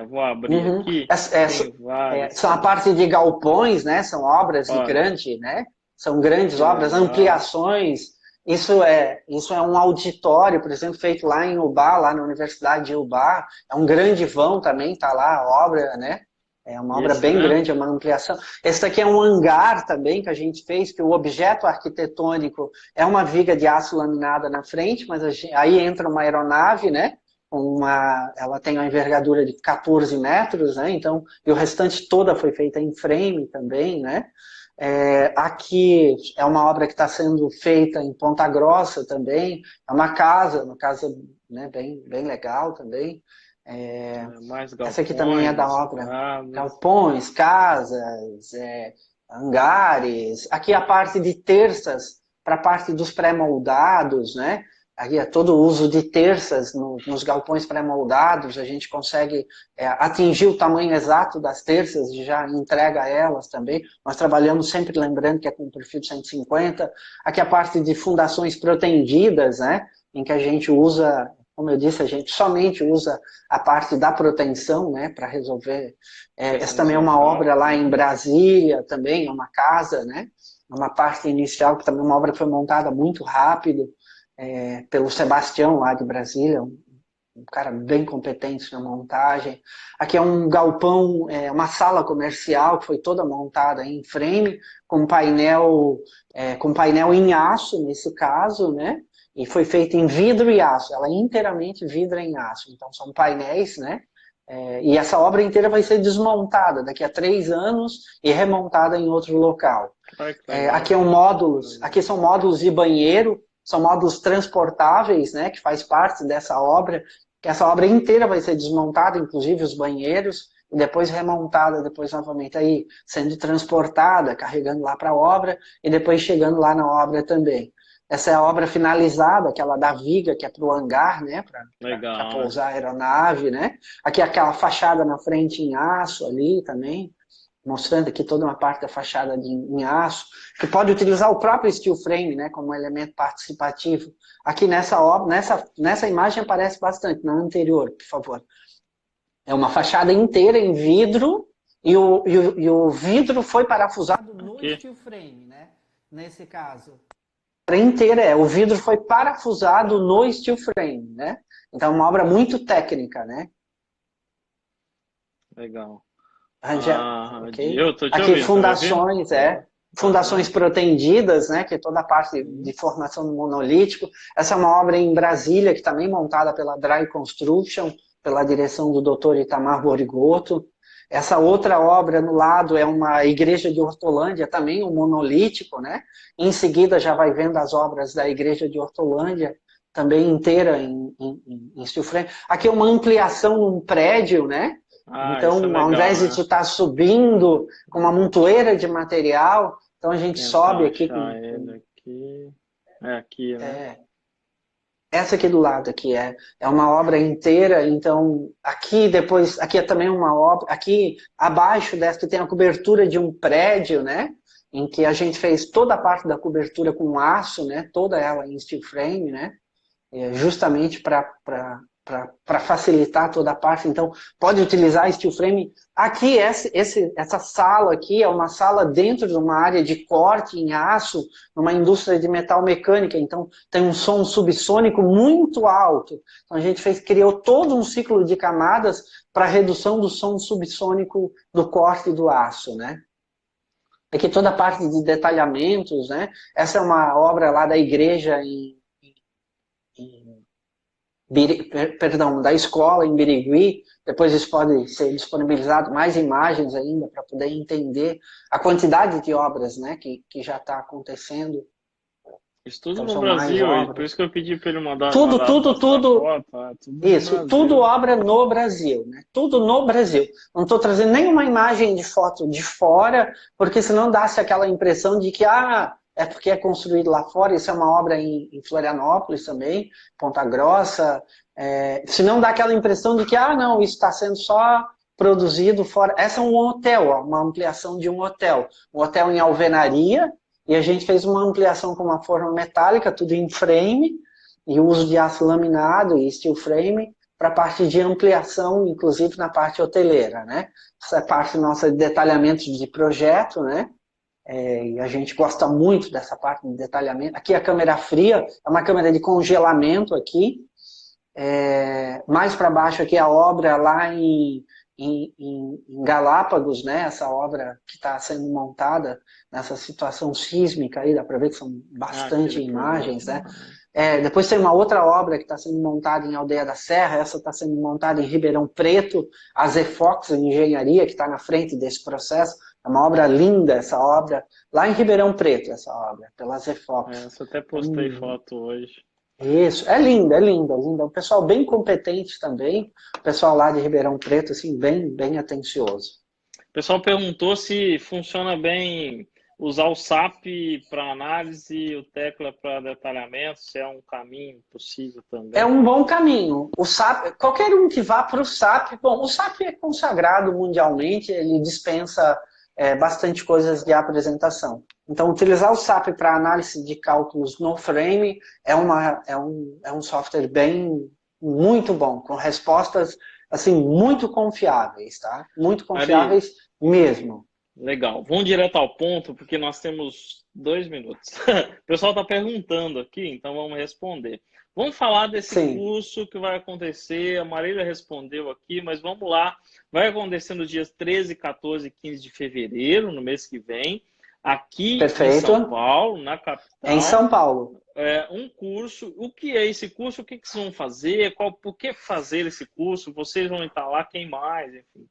Vou abrir aqui. Tem várias. São a parte de galpões, né? São obras de Olha, grande, né? São grandes que obras, legal. ampliações. Isso é um auditório, por exemplo, feito lá em Ubá, lá na Universidade de Ubá. É um grande vão também, tá lá a obra, né? É uma obra Esse, bem né? grande, é uma ampliação. Esse daqui é um hangar também que a gente fez, que o objeto arquitetônico é uma viga de aço laminada na frente, mas aí entra uma aeronave, né? Ela tem uma envergadura de 14 metros, né? Então, e o restante toda foi feita em frame também, né? Aqui é uma obra que está sendo feita em Ponta Grossa também. É uma casa, né, bem legal também. Mais Essa aqui também é galpões, da obra. escadas. Galpões, casas, hangares. Aqui a parte de terças para a parte dos pré-moldados, né? Aqui é todo o uso de terças nos galpões pré-moldados. A gente consegue atingir o tamanho exato das terças e já entrega elas também. Nós trabalhamos sempre lembrando que é com perfil de 150. Aqui a parte de fundações protendidas, né? Em que a gente usa, como eu disse, a gente somente usa a parte da proteção, né, para resolver. Essa Questões também é uma obra geográficas, lá em né? Brasília, também é uma casa, né, uma parte inicial, que também é uma obra que foi montada muito rápido, pelo Sebastião lá de Brasília, um cara bem competente na montagem. Aqui é um galpão, uma sala comercial que foi toda montada em frame, com painel em aço, nesse caso, né? E foi feita em vidro e aço, ela é inteiramente vidro em aço. Então são painéis, né? E essa obra inteira vai ser desmontada daqui a 3 anos e remontada em outro local. Olha que legal. Aqui são módulos de banheiro, são módulos transportáveis, né, que faz parte dessa obra, que essa obra inteira vai ser desmontada, inclusive os banheiros, e depois remontada, depois novamente aí sendo transportada, carregando lá para a obra, e depois chegando lá na obra também. Essa é a obra finalizada, aquela da viga, que é para o hangar, né, para Legal. pousar a aeronave, né. Aqui aquela fachada na frente em aço ali também, mostrando aqui toda uma parte da fachada em aço, que pode utilizar o próprio steel frame, né, como elemento participativo. Aqui nessa obra, nessa imagem aparece bastante, na anterior, por favor. É uma fachada inteira em vidro, e o vidro foi parafusado no Aqui. steel frame, né, nesse caso. A obra inteira o vidro foi parafusado no steel frame, né. Então é uma obra muito técnica, né. Legal. Okay. Eu tô te Aqui ouvindo, tá me ouvindo? fundações protendidas, né, que é toda a parte de formação do monolítico. Essa é uma obra em Brasília, que também é montada pela Dry Construction, pela direção do Dr. Itamar Borigoto. Essa outra obra no lado é uma igreja de Hortolândia, também um monolítico, né? Em seguida já vai vendo as obras da igreja de Hortolândia, também inteira em steel frame. Aqui é uma ampliação num prédio, né? Isso é Então, ao legal, invés de né? tu estar subindo com uma montoeira de material, então a gente Tentar sobe aqui achar ele aqui. É aqui, né? essa aqui do lado aqui é uma obra inteira. Então aqui é também uma obra, aqui abaixo dessa que tem a cobertura de um prédio, né, em que a gente fez toda a parte da cobertura com aço, né, toda ela em steel frame, né, justamente para facilitar toda a parte. Então, pode utilizar steel frame. Aqui, essa sala aqui é uma sala dentro de uma área de corte em aço, numa indústria de metal mecânica. Então, tem um som subsônico muito alto. Então, a gente criou todo um ciclo de camadas para redução do som subsônico do corte do aço, né? Aqui toda a parte de detalhamentos, né? Essa é uma obra lá da igreja da escola em Birigui. Depois isso pode ser disponibilizado mais imagens ainda para poder entender a quantidade de obras, né, que já está acontecendo. Isso tudo Então no são mais Brasil, e por obras. isso que eu pedi para ele mandar Tudo, mostrar tudo. foto, tudo no Isso, tudo Brasil. obra no Brasil, né? Tudo no Brasil. Não estou trazendo nenhuma imagem de foto de fora, porque senão dá-se aquela impressão de que é porque é construído lá fora. Isso é uma obra em Florianópolis também, Ponta Grossa. Senão dá aquela impressão de que não, isso está sendo só produzido fora. Essa é um hotel, uma ampliação de um hotel em alvenaria, e a gente fez uma ampliação com uma forma metálica, tudo em frame. e o uso de aço laminado e steel frame para a parte de ampliação, inclusive na parte hoteleira, né? Essa é parte nossa de detalhamento de projeto, né? E a gente gosta muito dessa parte de detalhamento. Aqui a câmera fria, é uma câmera de congelamento aqui. Mais para baixo aqui a obra lá em Galápagos, né? Essa obra que está sendo montada nessa situação sísmica aí, dá para ver que são bastante imagens, né? Depois tem uma outra obra que está sendo montada em Aldeia da Serra, essa está sendo montada em Ribeirão Preto, a Zefox Engenharia, que está na frente desse processo. É uma obra linda essa obra, lá em Ribeirão Preto, essa obra, pela Zefox. Eu até postei foto hoje. Isso, é linda, é linda, é linda. Um pessoal bem competente também, o pessoal lá de Ribeirão Preto, assim, bem atencioso. O pessoal perguntou se funciona bem usar o SAP para análise e o Tekla para detalhamento, se é um caminho possível também. É um bom caminho. O SAP, qualquer um que vá para o SAP, bom, o SAP é consagrado mundialmente, ele dispensa bastante coisas de apresentação. Então, utilizar o SAP para análise de cálculos no Frame é um software muito bom, com respostas assim, muito confiáveis, tá? Muito confiáveis mesmo. Legal. Vamos direto ao ponto, porque nós temos 2 minutos. O pessoal está perguntando aqui, então vamos responder. Vamos falar desse curso que vai acontecer. A Marília respondeu aqui, mas vamos lá. Vai acontecer nos dias 13, 14 e 15 de fevereiro, no mês que vem, aqui em São Paulo, na capital. Em São Paulo. Um curso. O que é esse curso? O que vocês vão fazer? Por que fazer esse curso? Vocês vão estar lá? Quem mais? Enfim.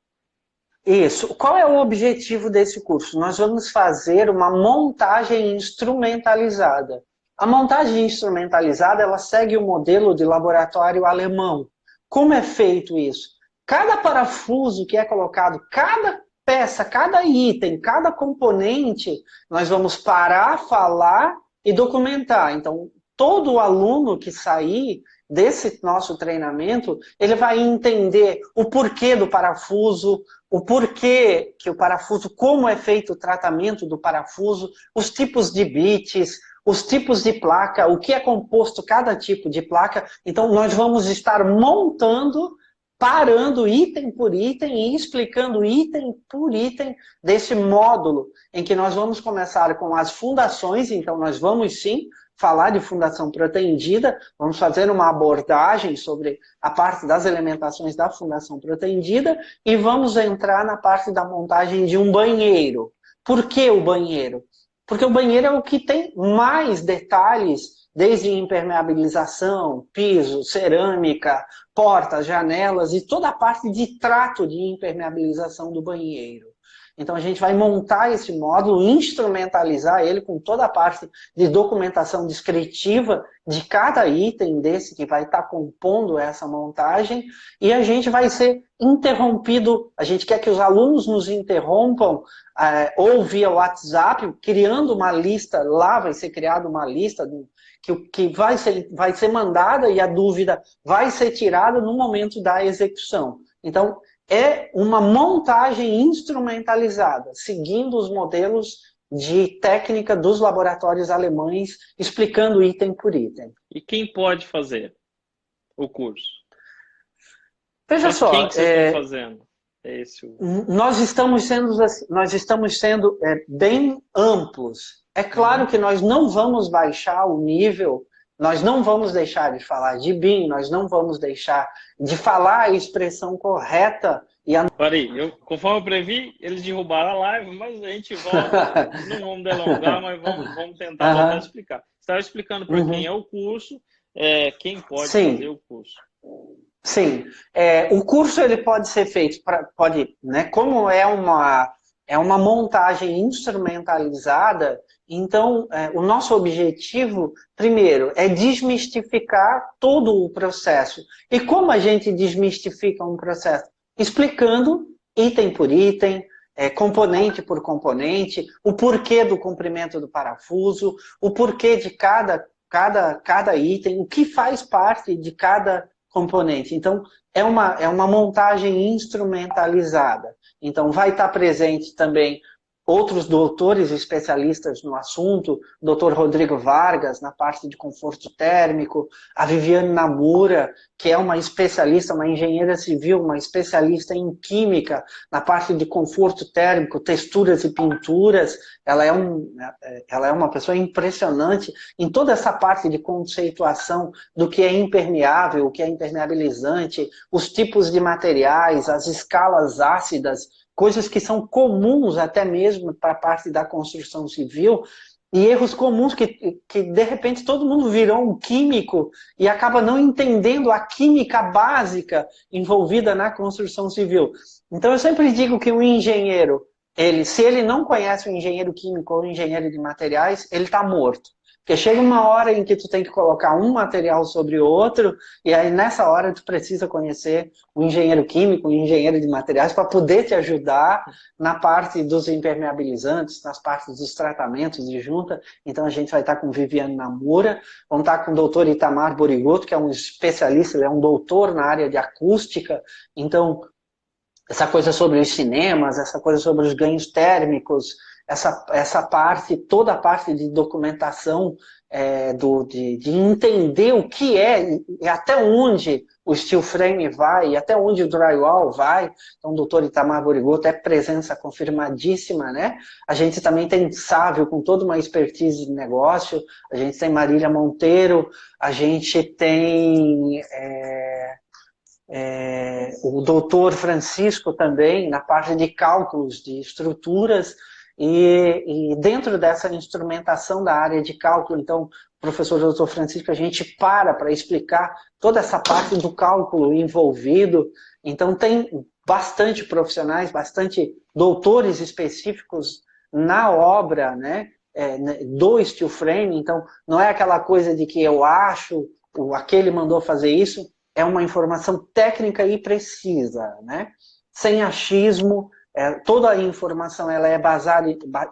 Isso. Qual é o objetivo desse curso? Nós vamos fazer uma montagem instrumentalizada. A montagem instrumentalizada, ela segue o modelo de laboratório alemão. Como é feito isso? Cada parafuso que é colocado, cada peça, cada item, cada componente, nós vamos parar, falar e documentar. Então, todo aluno que sair desse nosso treinamento, ele vai entender o porquê do parafuso, o porquê que o parafuso, como é feito o tratamento do parafuso, os tipos de bits, os tipos de placa, o que é composto cada tipo de placa. Então, nós vamos estar montando, parando item por item e explicando item por item desse módulo, em que nós vamos começar com as fundações. Então, nós vamos sim falar de fundação pretendida, vamos fazer uma abordagem sobre a parte das elementações da fundação pretendida e vamos entrar na parte da montagem de um banheiro. Por que o banheiro? Porque o banheiro é o que tem mais detalhes, desde impermeabilização, piso, cerâmica, portas, janelas e toda a parte de trato de impermeabilização do banheiro. Então a gente vai montar esse módulo, instrumentalizar ele com toda a parte de documentação descritiva de cada item desse que vai estar compondo essa montagem, e a gente vai ser interrompido, a gente quer que os alunos nos interrompam ou via WhatsApp, criando uma lista, lá vai ser criada uma lista que vai ser mandada e a dúvida vai ser tirada no momento da execução. Então, é uma montagem instrumentalizada, seguindo os modelos de técnica dos laboratórios alemães, explicando item por item. E quem pode fazer o curso? Veja só, quem que vocês estão fazendo? Nós estamos sendo bem amplos. É claro que nós não vamos baixar o nível, nós não vamos deixar de falar de BIM, nós não vamos deixar de falar a expressão correta. Peraí, conforme eu previ, eles derrubaram a live, mas a gente volta, não vamos delongar, mas vamos tentar voltar a explicar. Você estava explicando para quem é o curso, quem pode fazer o curso. Sim, o curso ele pode ser feito, como é uma montagem instrumentalizada, então o nosso objetivo, primeiro, é desmistificar todo o processo. E como a gente desmistifica um processo? Explicando item por item, componente por componente, o porquê do comprimento do parafuso, o porquê de cada item, o que faz parte de cada componente. Então, é uma montagem instrumentalizada. Então, vai estar presente também outros doutores especialistas no assunto, o doutor Rodrigo Vargas, na parte de conforto térmico, a Viviane Namura, que é uma especialista, uma engenheira civil, uma especialista em química, na parte de conforto térmico, texturas e pinturas. Ela é uma pessoa impressionante em toda essa parte de conceituação do que é impermeável, o que é impermeabilizante, os tipos de materiais, as escalas ácidas, coisas que são comuns até mesmo para a parte da construção civil, e erros comuns que de repente todo mundo virou um químico e acaba não entendendo a química básica envolvida na construção civil. Então eu sempre digo que o engenheiro, se ele não conhece o engenheiro químico ou o engenheiro de materiais, ele está morto. Porque chega uma hora em que tu tem que colocar um material sobre outro, e aí nessa hora tu precisa conhecer o engenheiro químico, o engenheiro de materiais, para poder te ajudar na parte dos impermeabilizantes, nas partes dos tratamentos de junta. Então a gente vai estar com Viviane Namura, vamos estar com o doutor Itamar Borigoto, que é um especialista, ele é um doutor na área de acústica. Então, essa coisa sobre os cinemas, essa coisa sobre os ganhos térmicos, essa parte, toda a parte de documentação, de entender o que é e até onde o steel frame vai, e até onde o drywall vai. Então o doutor Itamar Borigoto é presença confirmadíssima, né? A gente também tem Sávio, com toda uma expertise de negócio, a gente tem Marília Monteiro, a gente tem o doutor Francisco também, na parte de cálculos de estruturas. E dentro dessa instrumentação da área de cálculo, então, o professor Dr. Francisco, a gente para explicar toda essa parte do cálculo envolvido. Então, tem bastante profissionais, bastante doutores específicos na obra, né, do steel frame. Então, não é aquela coisa de que eu acho, aquele mandou fazer isso, é uma informação técnica e precisa, né, sem achismo. Toda a informação ela é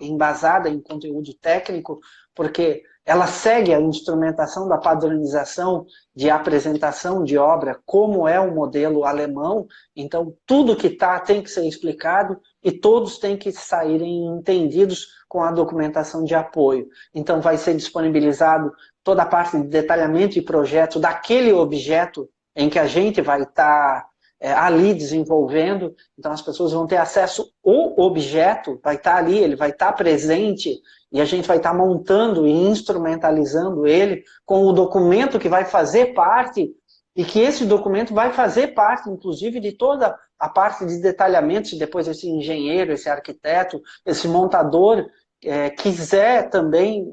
embasada em conteúdo técnico, porque ela segue a instrumentação da padronização de apresentação de obra, como é o modelo alemão. Então, tudo que tem que ser explicado e todos têm que saírem entendidos com a documentação de apoio. Então, vai ser disponibilizado toda a parte de detalhamento de projeto daquele objeto em que a gente vai estar ali desenvolvendo. Então as pessoas vão ter acesso ao objeto, vai estar ali, ele vai estar presente, e a gente vai estar montando e instrumentalizando ele com o documento que vai fazer parte, e que esse documento vai fazer parte, inclusive, de toda a parte de detalhamento, se depois esse engenheiro, esse arquiteto, esse montador quiser também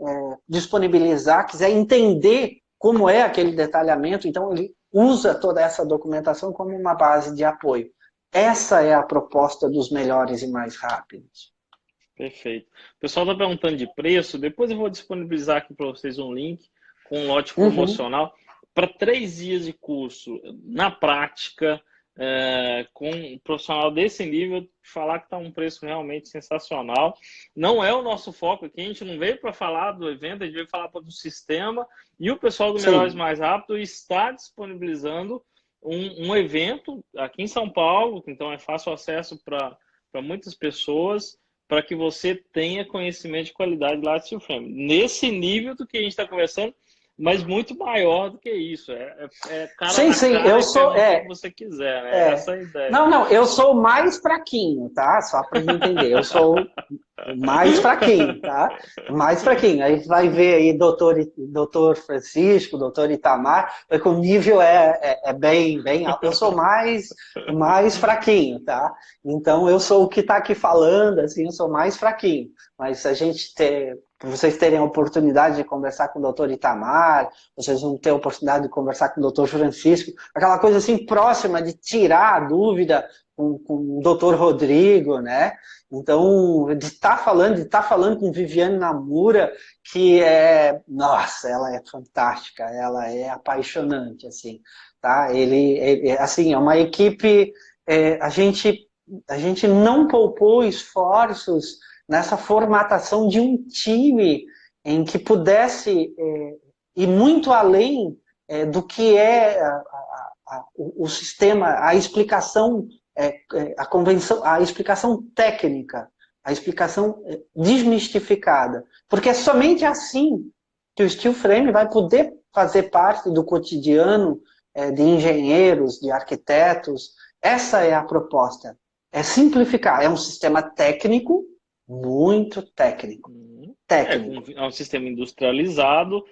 disponibilizar, quiser entender como é aquele detalhamento, então ele usa toda essa documentação como uma base de apoio. Essa é a proposta dos melhores e mais rápidos. Perfeito. O pessoal está perguntando de preço, depois eu vou disponibilizar aqui para vocês um link com um lote promocional para 3 dias de curso. Na prática, com um profissional desse nível, falar que está um preço realmente sensacional. Não é o nosso foco aqui, a gente não veio para falar do evento, a gente veio falar do sistema, e o pessoal do Melhores Mais Rápido está disponibilizando um evento aqui em São Paulo, então é fácil acesso para muitas pessoas, para que você tenha conhecimento de qualidade lá de steel frame. Nesse nível do que a gente está conversando, mas muito maior do que isso. Sim, eu sou. Que você quiser, né? Essa é a ideia. Não, eu sou mais fraquinho, tá? Só para entender. Eu sou mais fraquinho, tá? Mais fraquinho. Aí vai ver aí doutor Francisco, doutor Itamar, porque o nível é bem alto. Eu sou mais fraquinho, tá? Então eu sou o que está aqui falando, assim, eu sou mais fraquinho. Mas a gente vocês terem a oportunidade de conversar com o doutor Itamar, vocês vão ter a oportunidade de conversar com o doutor Francisco, aquela coisa assim próxima de tirar a dúvida com o doutor Rodrigo, né? Então, de estar falando com Viviane Namura, que nossa, ela é fantástica, ela é apaixonante, assim, tá? Assim, é uma equipe, a gente não poupou esforços nessa formatação de um time em que pudesse ir muito além do que o sistema, a explicação, a convenção, a explicação técnica a explicação desmistificada. Porque é somente assim que o steel frame vai poder fazer parte do cotidiano de engenheiros, de arquitetos. Essa é a proposta. É simplificar. É um sistema técnico, muito técnico. É um sistema industrializado,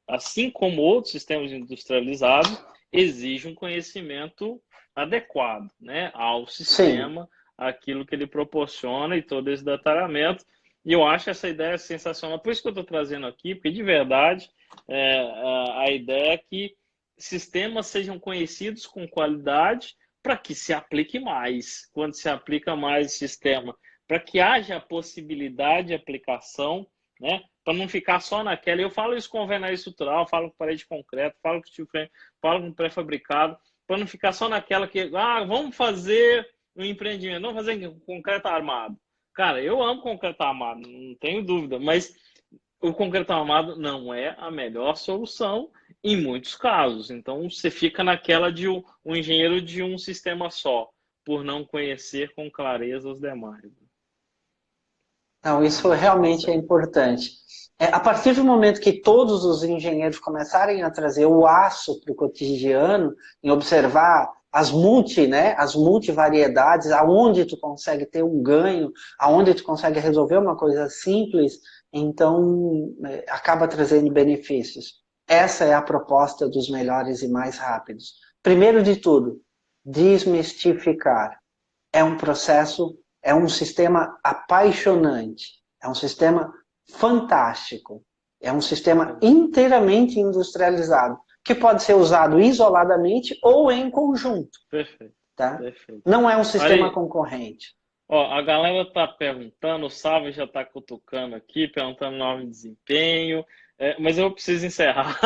assim como outros sistemas industrializados, exige um conhecimento adequado, né, ao sistema, aquilo que ele proporciona e todo esse detalhamento. E eu acho essa ideia sensacional. Por isso que eu estou trazendo aqui, porque de verdade a ideia é que sistemas sejam conhecidos com qualidade para que se aplique mais. Quando se aplica mais o sistema, para que haja a possibilidade de aplicação, né? Para não ficar só naquela. Eu falo isso com alvenaria estrutural, falo com parede de concreto, falo com steel frame, falo com pré-fabricado, para não ficar só naquela que, vamos fazer um empreendimento, vamos fazer concreto armado. Cara, eu amo concreto armado, não tenho dúvida, mas o concreto armado não é a melhor solução em muitos casos. Então, você fica naquela de um engenheiro de um sistema só, por não conhecer com clareza os demais. Não, isso realmente é importante. A partir do momento que todos os engenheiros começarem a trazer o aço para o cotidiano, em observar as multivariedades, aonde tu consegue ter um ganho, aonde tu consegue resolver uma coisa simples, então acaba trazendo benefícios. Essa é a proposta dos melhores e mais rápidos. Primeiro de tudo, desmistificar. É um processo, é um sistema apaixonante, é um sistema fantástico, é um sistema inteiramente industrializado, que pode ser usado isoladamente ou em conjunto. Perfeito. Tá? Perfeito. Não é um sistema concorrente. Ó, a galera tá perguntando, o Sávio já tá cutucando aqui, perguntando nome de desempenho, mas eu preciso encerrar.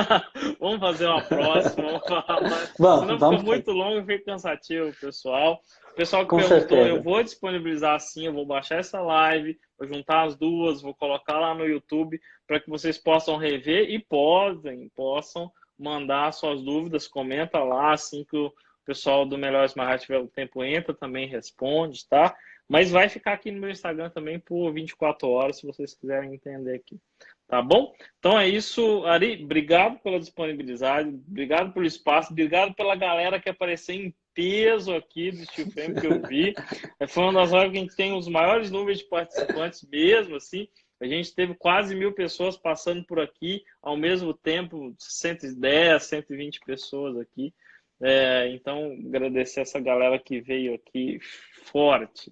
Vamos fazer uma próxima, vamos falar mais. Senão fica muito longo e fica cansativo, pessoal. O pessoal que perguntou, certeza. Eu vou disponibilizar sim, eu vou baixar essa live, vou juntar as duas, vou colocar lá no YouTube para que vocês possam rever e possam mandar suas dúvidas, comenta lá, assim que o pessoal do Melhor Smart tiver o tempo entra, também responde, tá? Mas vai ficar aqui no meu Instagram também por 24 horas, se vocês quiserem entender aqui. Tá bom? Então é isso, Ari. Obrigado pela disponibilidade, obrigado pelo espaço, obrigado pela galera que apareceu em peso aqui do Steel Frame que eu vi. Foi uma das horas que a gente tem os maiores números de participantes mesmo, assim. A gente teve quase 1000 pessoas passando por aqui, ao mesmo tempo, 110, 120 pessoas aqui. Então, agradecer essa galera que veio aqui forte.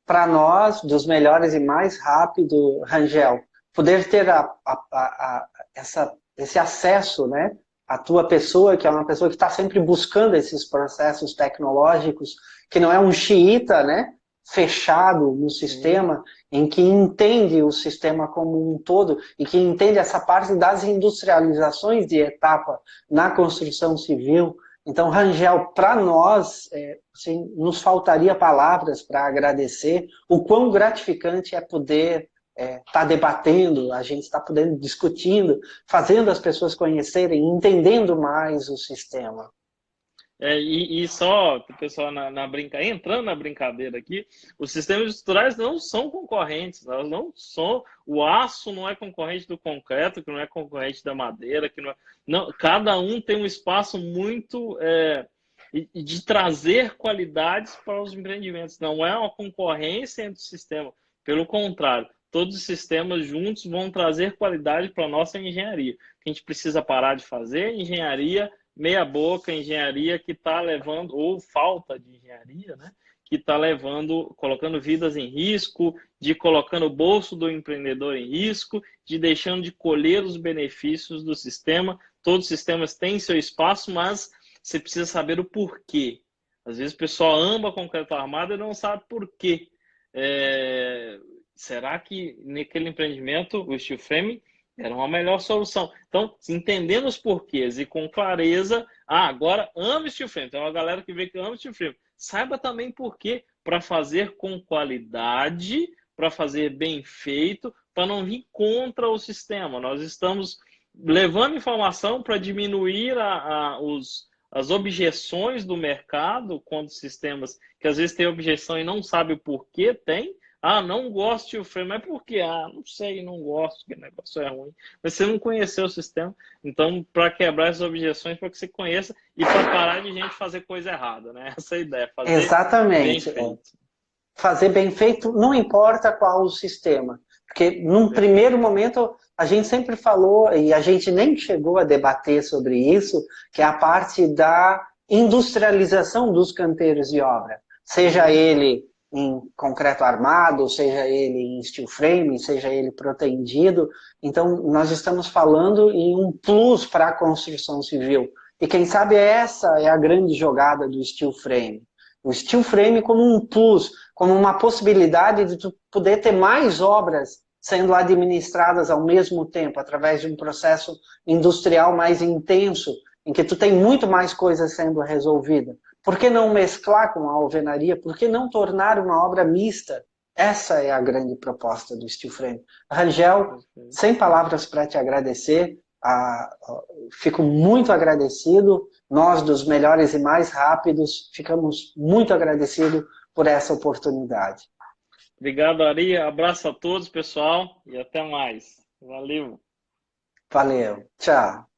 Para nós, dos melhores e mais rápido, Rangel, poder ter esse acesso, né, à tua pessoa, que é uma pessoa que está sempre buscando esses processos tecnológicos, que não é um xiita, né, fechado no sistema, em que entende o sistema como um todo e que entende essa parte das industrializações de etapa na construção civil. Então, Rangel, para nós, assim, nos faltaria palavras para agradecer o quão gratificante é poder estar debatendo, a gente está podendo discutindo, fazendo as pessoas conhecerem, entendendo mais o sistema. E só, o pessoal entrando na brincadeira aqui, os sistemas estruturais não são concorrentes, elas não são, o aço não é concorrente do concreto, que não é concorrente da madeira, que não, cada um tem um espaço muito de trazer qualidades para os empreendimentos, não é uma concorrência entre o sistema, pelo contrário, todos os sistemas juntos vão trazer qualidade para a nossa engenharia. O que a gente precisa parar de fazer é engenharia meia boca, engenharia que está levando, ou falta de engenharia, né? Que está levando, colocando vidas em risco, de colocando o bolso do empreendedor em risco, de deixando de colher os benefícios do sistema. Todos os sistemas têm seu espaço, mas você precisa saber o porquê. Às vezes o pessoal ama concreto armado e não sabe por quê. Será que naquele empreendimento, o steel frame era uma melhor solução? Então, entendendo os porquês e com clareza, agora ama steel frame. Então, a galera que vê que ama steel frame, saiba também por quê, para fazer com qualidade, para fazer bem feito, para não vir contra o sistema. Nós estamos levando informação para diminuir as objeções do mercado quando sistemas que às vezes tem objeção e não sabe o porquê tem. Ah, não gosto de steel frame, mas por quê? Ah, não sei, não gosto, que negócio é ruim. Mas você não conheceu o sistema, então para quebrar essas objeções, para que você conheça e para parar de gente fazer coisa errada, né? Essa é a ideia, fazer bem Exatamente. feito. Fazer bem feito, não importa qual o sistema. Porque num primeiro momento a gente sempre falou, e a gente nem chegou a debater sobre isso, que é a parte da industrialização dos canteiros de obra. Seja ele em concreto armado, seja ele em steel frame, seja ele protendido. Então, nós estamos falando em um plus para a construção civil. E quem sabe essa é a grande jogada do steel frame. O steel frame como um plus, como uma possibilidade de tu poder ter mais obras sendo administradas ao mesmo tempo, através de um processo industrial mais intenso, em que tu tem muito mais coisas sendo resolvida. Por que não mesclar com a alvenaria? Por que não tornar uma obra mista? Essa é a grande proposta do steel frame. Rangel, sem palavras para te agradecer, fico muito agradecido. Nós, dos melhores e mais rápidos, ficamos muito agradecidos por essa oportunidade. Obrigado, Ari. Abraço a todos, pessoal, e até mais. Valeu. Valeu. Tchau.